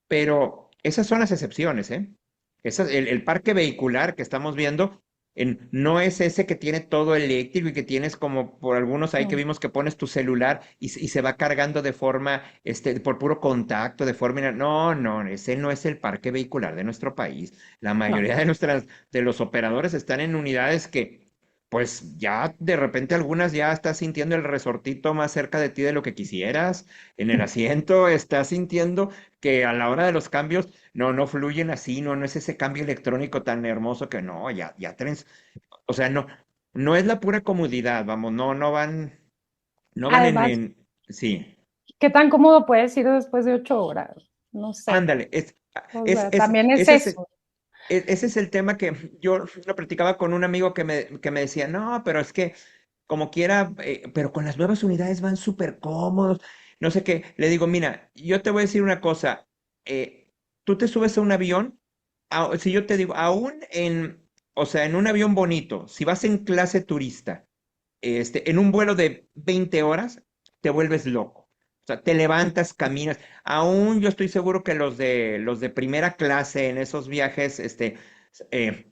Pero esas son las excepciones, ¿eh? El parque vehicular que estamos viendo no es ese que tiene todo eléctrico y que tienes como por algunos ahí que No, vimos que pones tu celular y se va cargando de forma, por puro contacto, de forma... No, no, ese no es el parque vehicular de nuestro país. La no. mayoría de los operadores están en unidades que, pues ya de repente algunas ya estás sintiendo el resortito más cerca de ti de lo que quisieras. En el asiento estás sintiendo que a la hora de los cambios no fluyen así, no es ese cambio electrónico tan hermoso que no, ya traes, o sea, no es la pura comodidad, vamos, no van Además, sí, ¿qué tan cómodo puedes ir después de 8 horas? No sé. ándale, O sea, también es ese es, eso. ese es el tema que yo lo platicaba con un amigo que me decía, no, pero es que como quiera, pero con las nuevas unidades van súper cómodos, no sé qué. Le digo, mira, yo te voy a decir una cosa, tú te subes a un avión, si yo te digo, o sea, en un avión bonito, si vas en clase turista, en un vuelo de 20 horas, te vuelves loco. O sea, te levantas, caminas. Aún yo estoy seguro que los de primera clase en esos viajes, eh,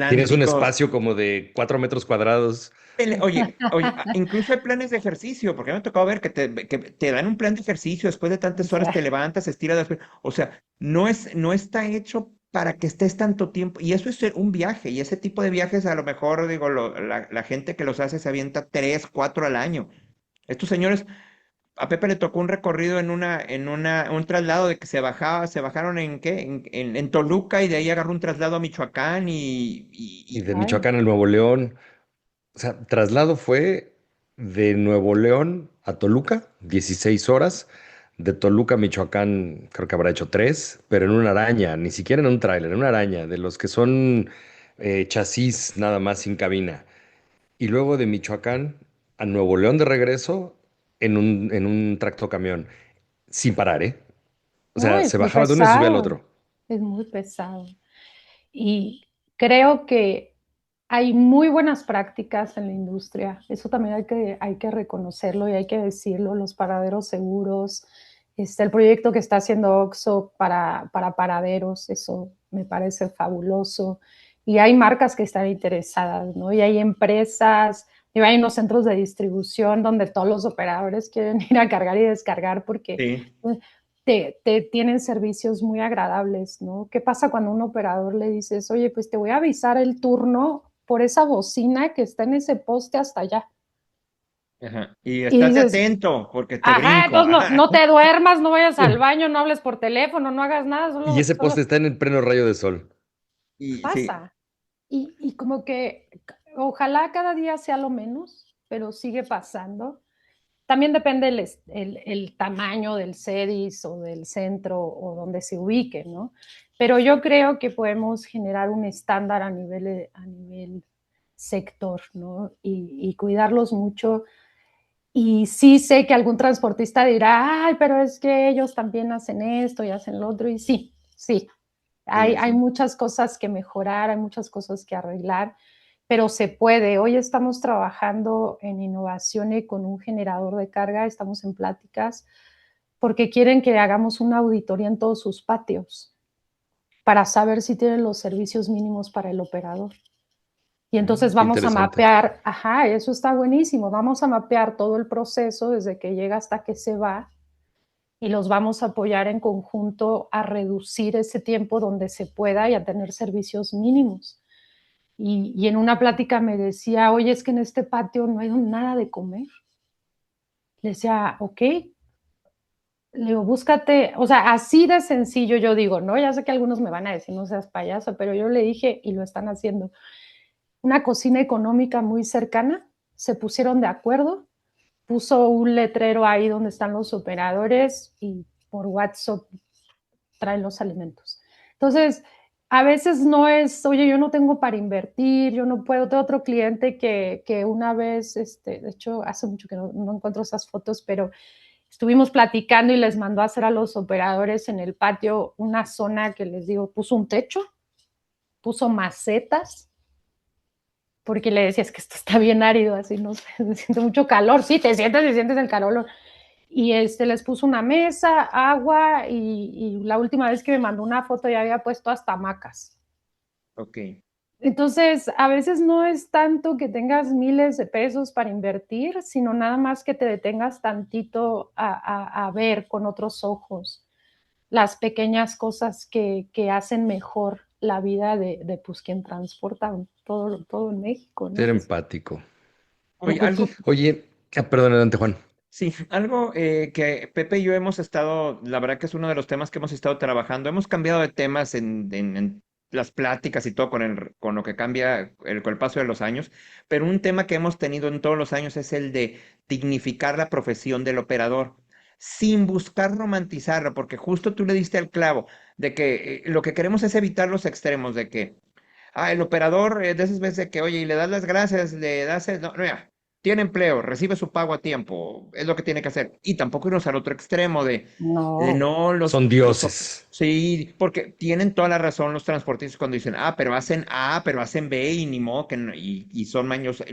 Tienes un transatlánticos. espacio como de 4 metros cuadrados. Oye, incluso hay planes de ejercicio, porque me ha tocado ver que te dan un plan de ejercicio, después de O tantas horas sea, te levantas, estiras, o sea, no está hecho para que estés tanto tiempo, y eso es un viaje, y ese tipo de viajes a lo mejor, digo, la gente que los hace se avienta 3, 4 al año. Estos señores, a Pepe le tocó un recorrido un traslado de que se bajaron en qué, en Toluca, y de ahí agarró un traslado a Michoacán Y de ay, Michoacán a Nuevo León. O sea, traslado fue de Nuevo León a Toluca, 16 horas. De Toluca a Michoacán, creo que habrá hecho tres, pero en una araña, ni siquiera en un tráiler, en una araña, de los que son chasis nada más sin cabina. Y luego de Michoacán a Nuevo León de regreso en un tractocamión, sin parar, ¿eh? O no, sea, es se muy bajaba de uno y se subía al pesado. otro. Es muy pesado. Y creo que hay muy buenas prácticas en la industria. Eso también hay que reconocerlo y hay que decirlo. Los paraderos seguros, el proyecto que está haciendo OXXO para paraderos, eso me parece fabuloso. Y hay marcas que están interesadas, ¿no? Y hay empresas, y hay unos centros de distribución donde todos los operadores quieren ir a cargar y descargar porque Sí. pues, te tienen servicios muy agradables, ¿no? ¿Qué pasa cuando a un operador le dices, oye, pues te voy a avisar el turno por esa bocina que está en ese poste hasta allá? Ajá. Y Y estate dices, atento, porque te ajá, brinco. entonces no, Ajá. no te duermas, no vayas al baño, no hables por teléfono, no hagas nada, Y solo, ese solo poste está en el pleno rayo de sol. Y sí, pasa. Y como que ojalá cada día sea lo menos, pero sigue pasando. También depende el tamaño del CEDIS o del centro o donde se ubique, ¿no? Pero yo creo que podemos generar un estándar a nivel sector, ¿no? Y cuidarlos mucho. Y sí sé que algún transportista dirá, ay, pero es que ellos también hacen esto y hacen lo otro. Y sí, sí, hay, sí, hay sí. muchas cosas que mejorar, hay muchas cosas que arreglar, pero se puede. Hoy estamos trabajando en innovación y con un generador de carga, estamos en pláticas, porque quieren que hagamos una auditoría en todos sus patios para saber si tienen los servicios mínimos para el operador. Y entonces Qué vamos a interesante. mapear, ajá, eso está buenísimo, vamos a mapear todo el proceso desde que llega hasta que se va y los vamos a apoyar en conjunto a reducir ese tiempo donde se pueda y a tener servicios mínimos. Y en una plática me decía, oye, es que en este patio no hay nada de comer. Le decía, ok, le digo, búscate, o sea, así de sencillo yo digo, ¿no? Ya sé que algunos me van a decir, no seas payaso, pero yo le dije, y lo están haciendo, una cocina económica muy cercana, se pusieron de acuerdo, puso un letrero ahí donde están los operadores y por WhatsApp traen los alimentos. Entonces, a veces no es, oye, yo no tengo para invertir, yo no puedo. Tengo otro cliente que una vez, de hecho, hace mucho que no encuentro esas fotos, pero estuvimos platicando y les mandó a hacer a los operadores en el patio una zona que les digo, puso un techo, puso macetas, porque le decía, es que esto está bien árido, así no sé, se siente mucho calor, sí, te sientes el calor. Y les puso una mesa, agua, y la última vez que me mandó una foto ya había puesto hasta hamacas. Ok. Entonces, a veces no es tanto que tengas miles de pesos para invertir, sino nada más que te detengas tantito a ver con otros ojos las pequeñas cosas que hacen mejor la vida de pues, quien transporta todo en México, Ser ¿no? empático. Oye, Un poquito. algo, Oye, perdón, adelante, Juan. sí, algo que Pepe y yo hemos estado, la verdad que es uno de los temas que hemos estado trabajando. Hemos cambiado de temas en las pláticas y todo con lo que cambia con el paso de los años, pero un tema que hemos tenido en todos los años es el de dignificar la profesión del operador, sin buscar romantizarla, porque justo tú le diste al clavo de que lo que queremos es evitar los extremos, de que el operador de esas veces que, oye, y le das las gracias, le das, no, no, ya, tiene empleo, recibe su pago a tiempo, es lo que tiene que hacer. Y tampoco irnos al otro extremo de No, no, Son dioses. sí, porque tienen toda la razón los transportistas cuando dicen, pero hacen A, pero hacen B y ni modo, y son maños.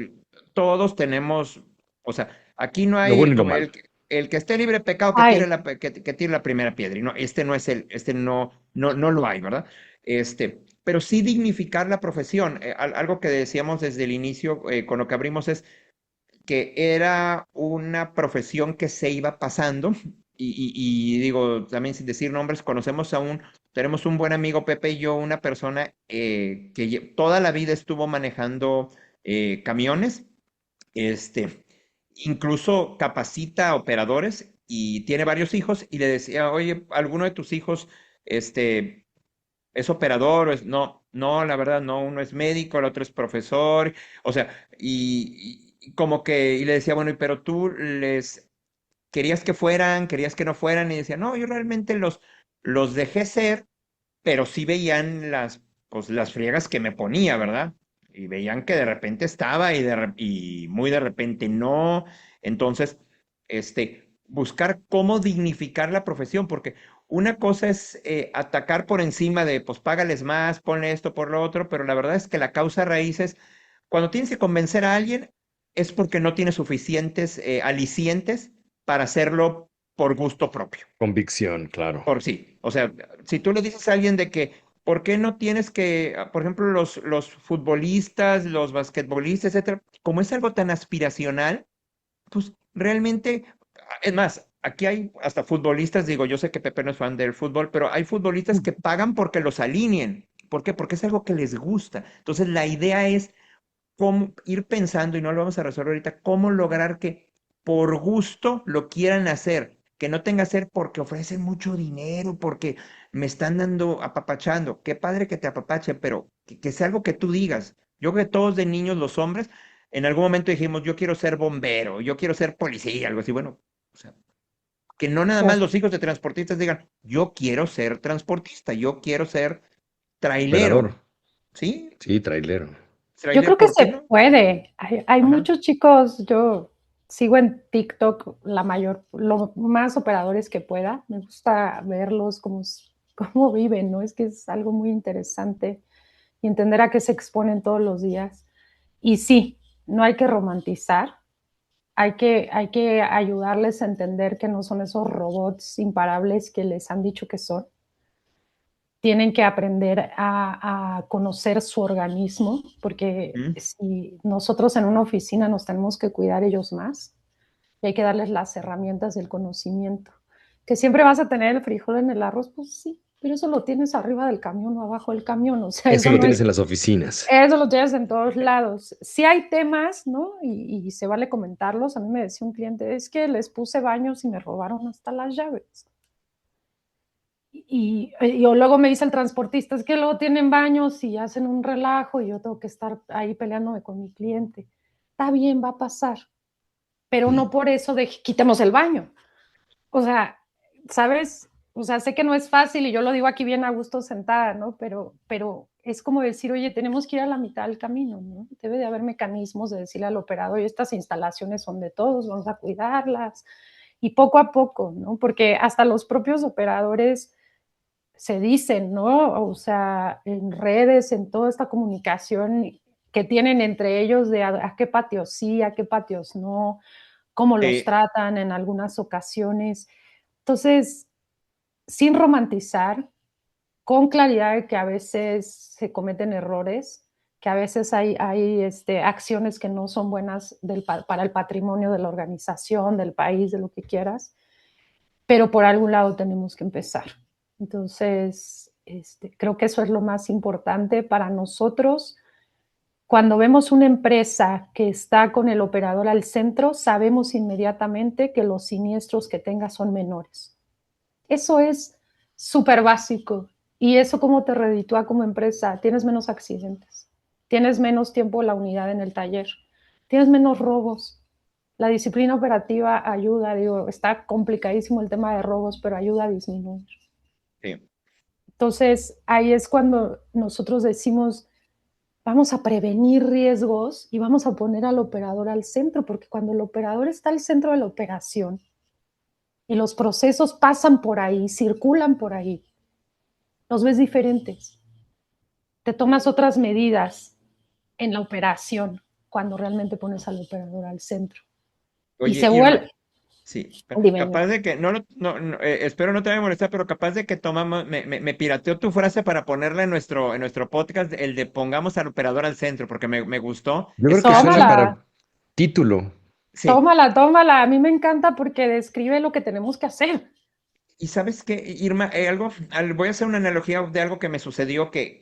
Todos tenemos, o sea, aquí no Lo hay bueno y lo como malo. el que esté libre de pecado ay, que tire la primera piedra. Y no, este no es este no lo hay, ¿verdad? Pero sí dignificar la profesión. Algo que decíamos desde el inicio, con lo que abrimos, es que era una profesión que se iba pasando. Y digo, también sin decir nombres, tenemos un buen amigo, Pepe y yo, una persona que toda la vida estuvo manejando camiones, incluso capacita a operadores y tiene varios hijos y le decía, oye, ¿alguno de tus hijos, es operador? No, no, la verdad, no, uno es médico, el otro es profesor, o sea, y como que, y le decía, bueno, pero tú les querías que fueran, querías que no fueran, y decía, no, yo realmente los dejé ser, pero sí veían pues, las friegas que me ponía, ¿verdad? Y veían que de repente estaba y muy de repente no. Entonces, buscar cómo dignificar la profesión, porque una cosa es atacar por encima de, pues págales más, ponle esto por lo otro, pero la verdad es que la causa raíz es, cuando tienes que convencer a alguien, es porque no tienes suficientes alicientes para hacerlo por gusto propio. Convicción, claro. Por sí. O sea, si tú le dices a alguien de que, ¿por qué no tienes que, por ejemplo, los futbolistas, los basquetbolistas, etcétera, como es algo tan aspiracional, pues realmente, es más, aquí hay hasta futbolistas, digo, yo sé que Pepe no es fan del fútbol, pero hay futbolistas que pagan porque los alineen. ¿Por qué? Porque es algo que les gusta. Entonces, la idea es cómo ir pensando, y no lo vamos a resolver ahorita, cómo lograr que por gusto lo quieran hacer, que no tenga que ser porque ofrecen mucho dinero, porque me están dando apapachando. Qué padre que te apapachen, pero que sea algo que tú digas. Yo creo que todos de niños, los hombres, en algún momento dijimos, yo quiero ser bombero, yo quiero ser policía, algo así. Bueno, o sea, que no nada más pues, los hijos de transportistas digan, yo quiero ser transportista, yo quiero ser Operador. trailero, ¿sí? Sí, trailero. yo Trailer, creo que ¿por qué se no? puede. Hay Ajá. muchos chicos, yo sigo en TikTok lo más operadores que pueda. Me gusta verlos cómo viven, ¿no? Es que es algo muy interesante y entender a qué se exponen todos los días. Y sí, no hay que romantizar, hay que ayudarles a entender que no son esos robots imparables que les han dicho que son. Tienen que aprender a conocer su organismo, porque ¿Mm? si nosotros en una oficina nos tenemos que cuidar ellos más, y hay que darles las herramientas del conocimiento. Que siempre vas a tener el frijol en el arroz, pues sí, pero eso lo tienes arriba del camión o abajo del camión, o sea, Eso eso lo no tienes es, en las oficinas. eso lo tienes en todos lados. Sí hay temas, ¿no? Y se vale comentarlos. A mí me decía un cliente, es que les puse baños y me robaron hasta las llaves. O luego me dice el transportista, es que luego tienen baños y hacen un relajo y yo tengo que estar ahí peleándome con mi cliente. Está bien, va a pasar, pero no por eso de quitemos el baño. O sea, ¿sabes? O sea, sé que no es fácil y yo lo digo aquí bien a gusto sentada, ¿no? Pero es como decir, oye, tenemos que ir a la mitad del camino, ¿no? Debe de haber mecanismos de decirle al operador, estas instalaciones son de todos, vamos a cuidarlas. Y poco a poco, ¿no? Porque hasta los propios operadores se dicen, ¿no? O sea, en redes, en toda esta comunicación que tienen entre ellos de a qué patios sí, a qué patios no, cómo los Sí, tratan en algunas ocasiones. Entonces, sin romantizar, con claridad de que a veces se cometen errores, que a veces hay acciones que no son buenas para el patrimonio de la organización, del país, de lo que quieras, pero por algún lado tenemos que empezar. Entonces, creo que eso es lo más importante para nosotros. Cuando vemos una empresa que está con el operador al centro, sabemos inmediatamente que los siniestros que tenga son menores. Eso es súper básico. ¿Y eso cómo te reditúa como empresa? Tienes menos accidentes, tienes menos tiempo en la unidad en el taller, tienes menos robos. La disciplina operativa ayuda, digo, está complicadísimo el tema de robos, pero ayuda a disminuir. sí. Entonces, ahí es cuando nosotros decimos, vamos a prevenir riesgos y vamos a poner al operador al centro, porque cuando el operador está al centro de la operación y los procesos pasan por ahí, circulan por ahí, los ves diferentes. Te tomas otras medidas en la operación cuando realmente pones al operador al centro. Y Oye, se Irma, vuelve, sí, dime, capaz de que, espero no te vaya a molestar, pero capaz de que tomamos, me pirateó tu frase para ponerla en nuestro podcast, el de pongamos al operador al centro, porque me gustó. Yo creo Es, que a suena mí, tómala, para título. sí. tómala. A mí me encanta porque describe lo que tenemos que hacer. Y sabes qué, Irma, voy a hacer una analogía de algo que me sucedió que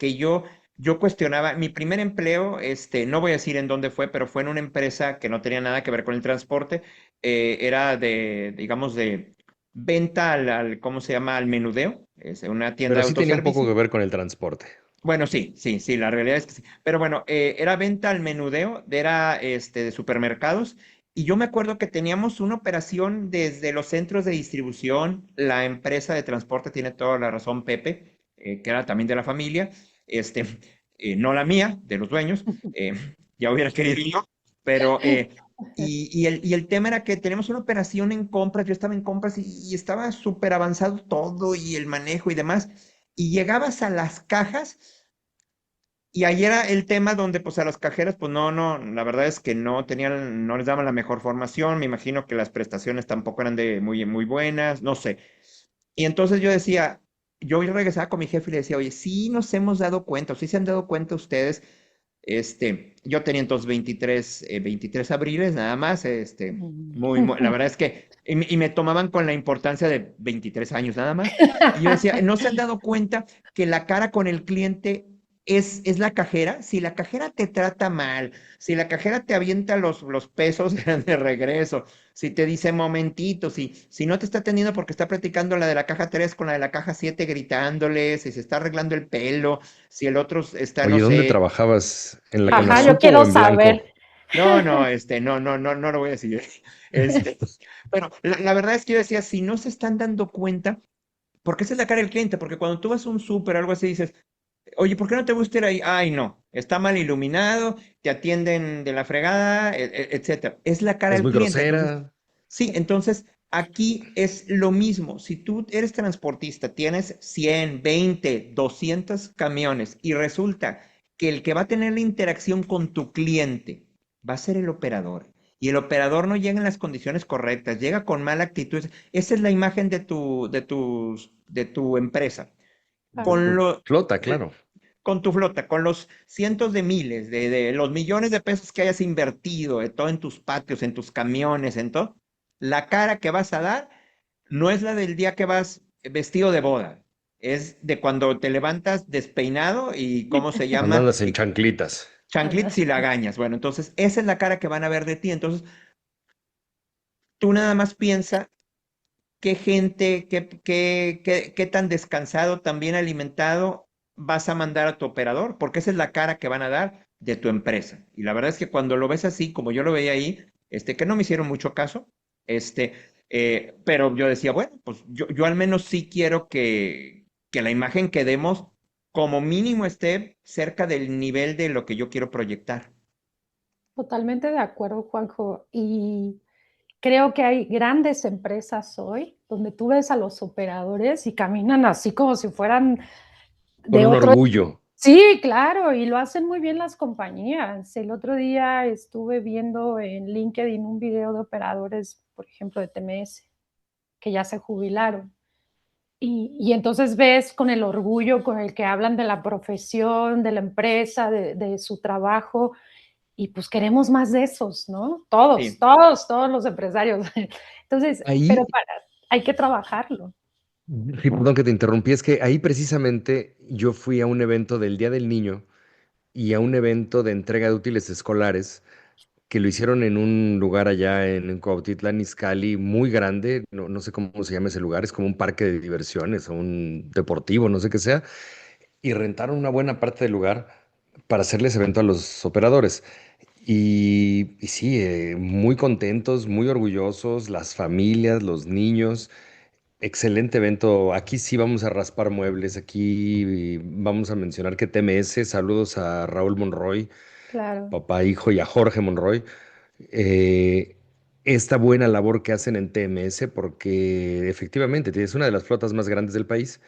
yo cuestionaba. Mi primer empleo, no voy a decir en dónde fue, pero fue en una empresa que no tenía nada que ver con el transporte. Era digamos, de venta ¿cómo se llama? Al menudeo. Es una tienda Pero de sí tenía un poco autoservicio. que ver con el transporte. Bueno, sí, sí, sí, la realidad es que sí. Pero bueno, era venta al menudeo, era de supermercados. Y yo me acuerdo que teníamos una operación desde los centros de distribución. La empresa de transporte tiene toda la razón, Pepe, que era también de la familia, este, no la mía, de los dueños. eh, ya hubiera querido yo, pero y el tema era que tenemos una operación en compras. Yo estaba en compras y estaba súper avanzado todo y el manejo y demás. Y llegabas a las cajas. Y ahí era el tema donde pues a los cajeros pues la verdad es que no les daban la mejor formación, me imagino que las prestaciones tampoco eran de muy buenas, no sé. Y entonces yo decía, yo regresaba con mi jefe y le decía, oye, sí nos hemos dado cuenta, o sí se han dado cuenta ustedes, yo tenía entonces 23 abriles nada más, la verdad es que, y me tomaban con la importancia de 23 años nada más, y yo decía, ¿no se han dado cuenta que la cara con el cliente es la cajera? Si la cajera te trata mal, si la cajera te avienta los pesos de regreso, si te dice momentito, si no te está atendiendo porque está platicando la de la caja 3 con la de la caja 7 gritándole, si se está arreglando el pelo, si el otro está, no Oye, ¿dónde sé. trabajabas? ¿En la Ajá, yo Conasupo o quiero en saber. blanco? No lo voy a decir. Este, pero la verdad es que yo decía, si no se están dando cuenta, porque esa es la cara del cliente, porque cuando tú vas a un súper o algo así dices, oye, ¿por qué no te gusta ir ahí? Ay, no, está mal iluminado, te atienden de la fregada, etcétera. Es la cara Es del muy cliente. Entonces, grosera. sí, entonces aquí es lo mismo. Si tú eres transportista, tienes 100, 20, 200 camiones y resulta que el que va a tener la interacción con tu cliente va a ser el operador y el operador no llega en las condiciones correctas, llega con mala actitud. Esa es la imagen de tu empresa. De Con tu lo, flota, eh, claro. con tu flota, con los cientos de miles, de los millones de pesos que hayas invertido, de todo en tus patios, en tus camiones, en todo, la cara que vas a dar no es la del día que vas vestido de boda. Es de cuando te levantas despeinado y ¿cómo se Cuando llama? andas en chanclitas. Chanclitos y lagañas. Bueno, entonces esa es la cara que van a ver de ti. Entonces tú nada más piensa qué gente, qué tan descansado, tan bien alimentado vas a mandar a tu operador, porque esa es la cara que van a dar de tu empresa. Y la verdad es que cuando lo ves así, como yo lo veía ahí, que no me hicieron mucho caso, pero yo decía, bueno, pues yo al menos sí quiero que la imagen que demos como mínimo esté cerca del nivel de lo que yo quiero proyectar. Totalmente de acuerdo, Juanjo. Y creo que hay grandes empresas hoy donde tú ves a los operadores y caminan así como si fueran Con de un otro. orgullo. Sí, claro, y lo hacen muy bien las compañías. El otro día estuve viendo en LinkedIn un video de operadores, por ejemplo, de TMS, que ya se jubilaron. Y entonces ves con el orgullo con el que hablan de la profesión, de la empresa, de su trabajo, y pues queremos más de esos, ¿no? Todos, Sí. todos, todos los empresarios. Entonces, pero Ahí, hay que trabajarlo. sí, perdón que te interrumpí, es que ahí precisamente yo fui a un evento del Día del Niño y a un evento de entrega de útiles escolares que lo hicieron en un lugar allá en Cuautitlán Izcalli muy grande, no sé cómo se llama ese lugar, es como un parque de diversiones o un deportivo, no sé qué sea, y rentaron una buena parte del lugar para hacerles evento a los operadores. Y sí, muy contentos, muy orgullosos, las familias, los niños. Excelente evento. Aquí sí vamos a raspar muebles. Aquí vamos a mencionar que TMS. Saludos a Raúl Monroy, Claro, papá, hijo, y a Jorge Monroy. eh, Esta buena labor que hacen en TMS, porque efectivamente es una de las flotas más grandes del país,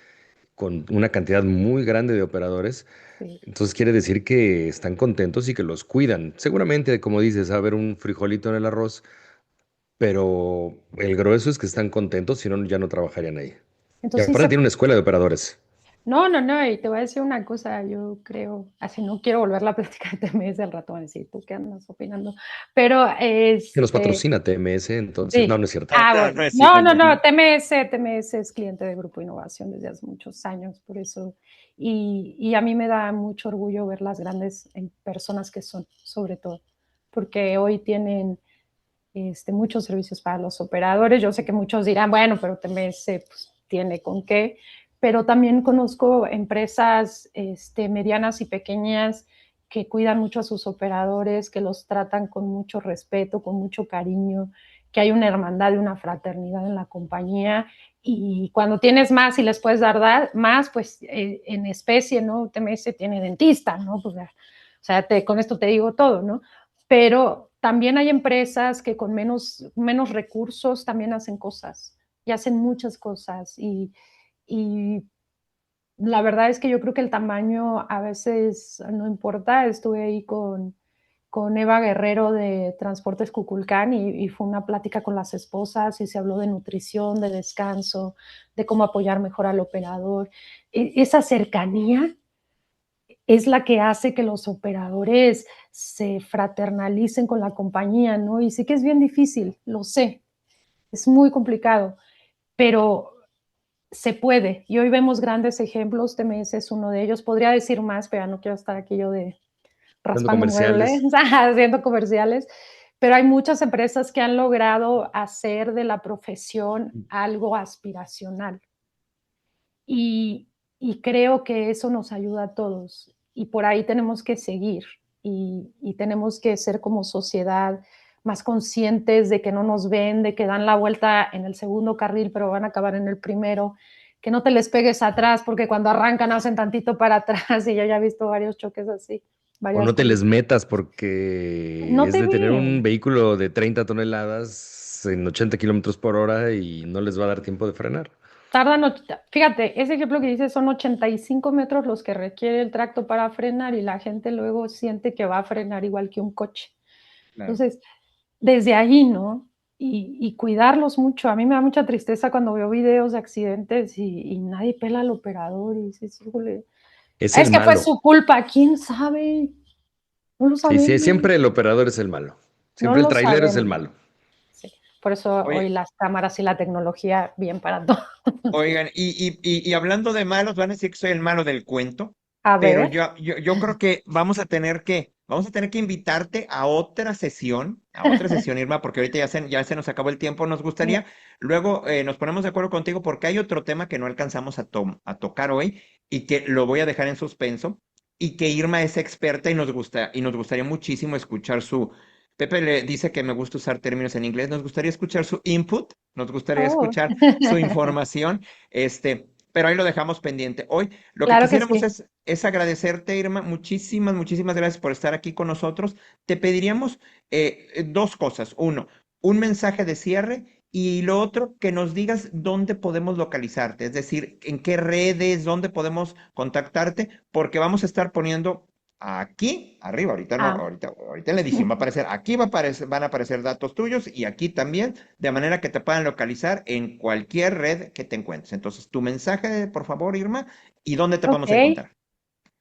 con una cantidad muy grande de operadores. sí. Entonces quiere decir que están contentos y que los cuidan. Seguramente, como dices, va a haber un frijolito en el arroz, pero el grueso es que están contentos, si no, ya no trabajarían ahí. Y Entonces sí aparte se. tiene una escuela de operadores. No, no, no, y te voy a decir una cosa, yo creo, así no quiero volver la plática de TMS al rato, van a decir, ¿tú qué andas opinando? Pero, Que nos patrocina TMS, entonces, no, sí. no es cierto. Ah, No, bueno. no es No, no, cierto. no, TMS es cliente de Grupo Innovación desde hace muchos años, por eso, y a mí me da mucho orgullo ver las grandes personas que son, sobre todo, porque hoy tienen muchos servicios para los operadores. Yo sé que muchos dirán, bueno, pero TMS pues, tiene con qué, pero también conozco empresas medianas y pequeñas que cuidan mucho a sus operadores, que los tratan con mucho respeto, con mucho cariño, que hay una hermandad y una fraternidad en la compañía. Y cuando tienes más y les puedes dar más, pues en especie, ¿no? TMS tiene dentista, ¿no? Pues, o sea, con esto te digo todo, ¿no? Pero también hay empresas que con menos recursos también hacen cosas y hacen muchas cosas y la verdad es que yo creo que el tamaño a veces no importa. Estuve ahí con Eva Guerrero de Transportes Cuculcán y fue una plática con las esposas y se habló de nutrición, de descanso, de cómo apoyar mejor al operador. Esa cercanía es la que hace que los operadores se fraternalicen con la compañía, ¿no? Y sí que es bien difícil, lo sé, es muy complicado, pero se puede. Y hoy vemos grandes ejemplos, TMS es uno de ellos. Podría decir más, pero no quiero estar aquí yo de Dando raspando muebles, comerciales. haciendo comerciales, pero hay muchas empresas que han logrado hacer de la profesión algo aspiracional. Y, y creo que eso nos ayuda a todos. Y por ahí tenemos que seguir y tenemos que ser como sociedad más conscientes de que no nos ven, de que dan la vuelta en el segundo carril, pero van a acabar en el primero, que no te les pegues atrás, porque cuando arrancan hacen tantito para atrás y yo ya he visto varios choques así, O varias no te les collisiones. metas porque No es te de tener un ven. vehículo de 30 toneladas en 80 kilómetros por hora y no les va a dar tiempo de frenar. Tardan, fíjate, ese ejemplo que dices son 85 metros los que requiere el tracto para frenar y la gente luego siente que va a frenar igual que un coche. Claro. Entonces, desde ahí, ¿no? Y cuidarlos mucho. A mí me da mucha tristeza cuando veo videos de accidentes y nadie pela al operador y dices, híjole, Es el es que fue malo. su culpa, ¿quién sabe? No lo Sí, sí, sabemos, siempre el operador es el malo. no Siempre el lo tráiler es el sabemos. malo. Sí. Por eso hoy Oye, las cámaras y la tecnología bien para todo. oigan, y hablando de malos, van a decir que soy el malo del cuento, A pero ver, yo creo que vamos a tener que invitarte a otra sesión, Irma, porque ahorita ya se nos acabó el tiempo. Nos gustaría, luego nos ponemos de acuerdo contigo porque hay otro tema que no alcanzamos a tocar hoy y que lo voy a dejar en suspenso y que Irma es experta y nos gustaría muchísimo escuchar Pepe le dice que me gusta usar términos en inglés, nos gustaría escuchar su input, nos gustaría oh, escuchar su información. Pero ahí lo dejamos pendiente. Hoy lo que claro que quisiéramos sí. es agradecerte, Irma. Muchísimas, muchísimas gracias por estar aquí con nosotros. Te pediríamos dos cosas. Uno, un mensaje de cierre y lo otro, que nos digas dónde podemos localizarte, es decir, en qué redes, dónde podemos contactarte, porque vamos a estar poniendo aquí, arriba, ahorita no, Ah, ahorita en la edición va a aparecer, aquí van a aparecer datos tuyos y aquí también de manera que te puedan localizar en cualquier red que te encuentres. Entonces, tu mensaje, por favor, Irma, y dónde te podemos ok. encontrar.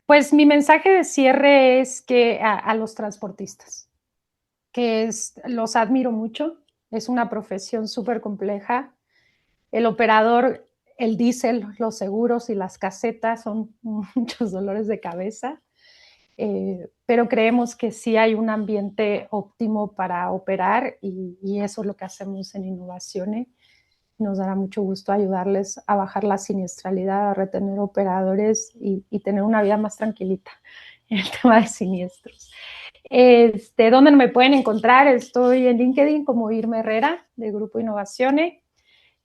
Pues mi mensaje de cierre es que a los transportistas, los admiro mucho, es una profesión súper compleja. El operador, el diésel, los seguros y las casetas son muchos dolores de cabeza, pero creemos que sí hay un ambiente óptimo para operar y eso es lo que hacemos en Innovaciones. Nos dará mucho gusto ayudarles a bajar la siniestralidad, a retener operadores y tener una vida más tranquilita en el tema de siniestros. ¿Dónde me pueden encontrar? Estoy en LinkedIn como Irma Herrera, de Grupo Innovaciones.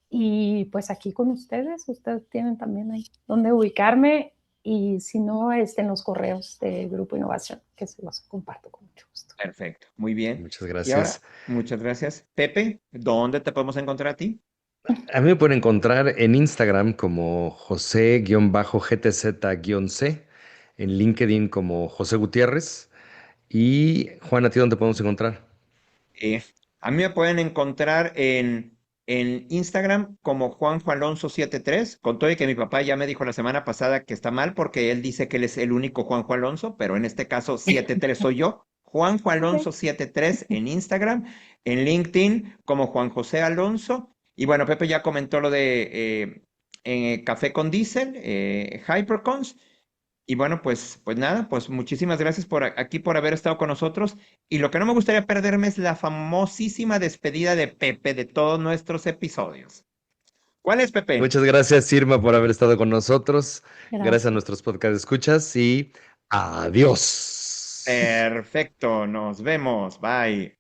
Y pues aquí con ustedes tienen también ahí donde ubicarme. Y si no, en los correos de Grupo Innovación, que se los comparto con mucho gusto. Perfecto, muy bien. Muchas Y ahora, gracias. muchas gracias. Pepe, ¿dónde te podemos encontrar a ti? A mí me pueden encontrar en Instagram como José-GTZ-C, en LinkedIn como José Gutiérrez. Y Juan, ¿a ti dónde podemos encontrar? Eh, a mí me pueden encontrar en Instagram como JuanjoAlonso73, con todo y que mi papá ya me dijo la semana pasada que está mal porque él dice que él es el único Juanjo Alonso, pero en este caso 73 soy yo. Juanjo Okay. Alonso 73 en Instagram, en LinkedIn como Juan José Alonso. Y bueno, Pepe ya comentó lo de Café con Diesel, Hypercons. Y bueno, pues nada, pues muchísimas gracias por haber estado con nosotros. Y lo que no me gustaría perderme es la famosísima despedida de Pepe de todos nuestros episodios. ¿Cuál es, Pepe? Muchas gracias, Irma, por haber estado con nosotros. Gracias a Gracias. nuestros podcast escuchas y adiós. Perfecto, nos vemos. Bye.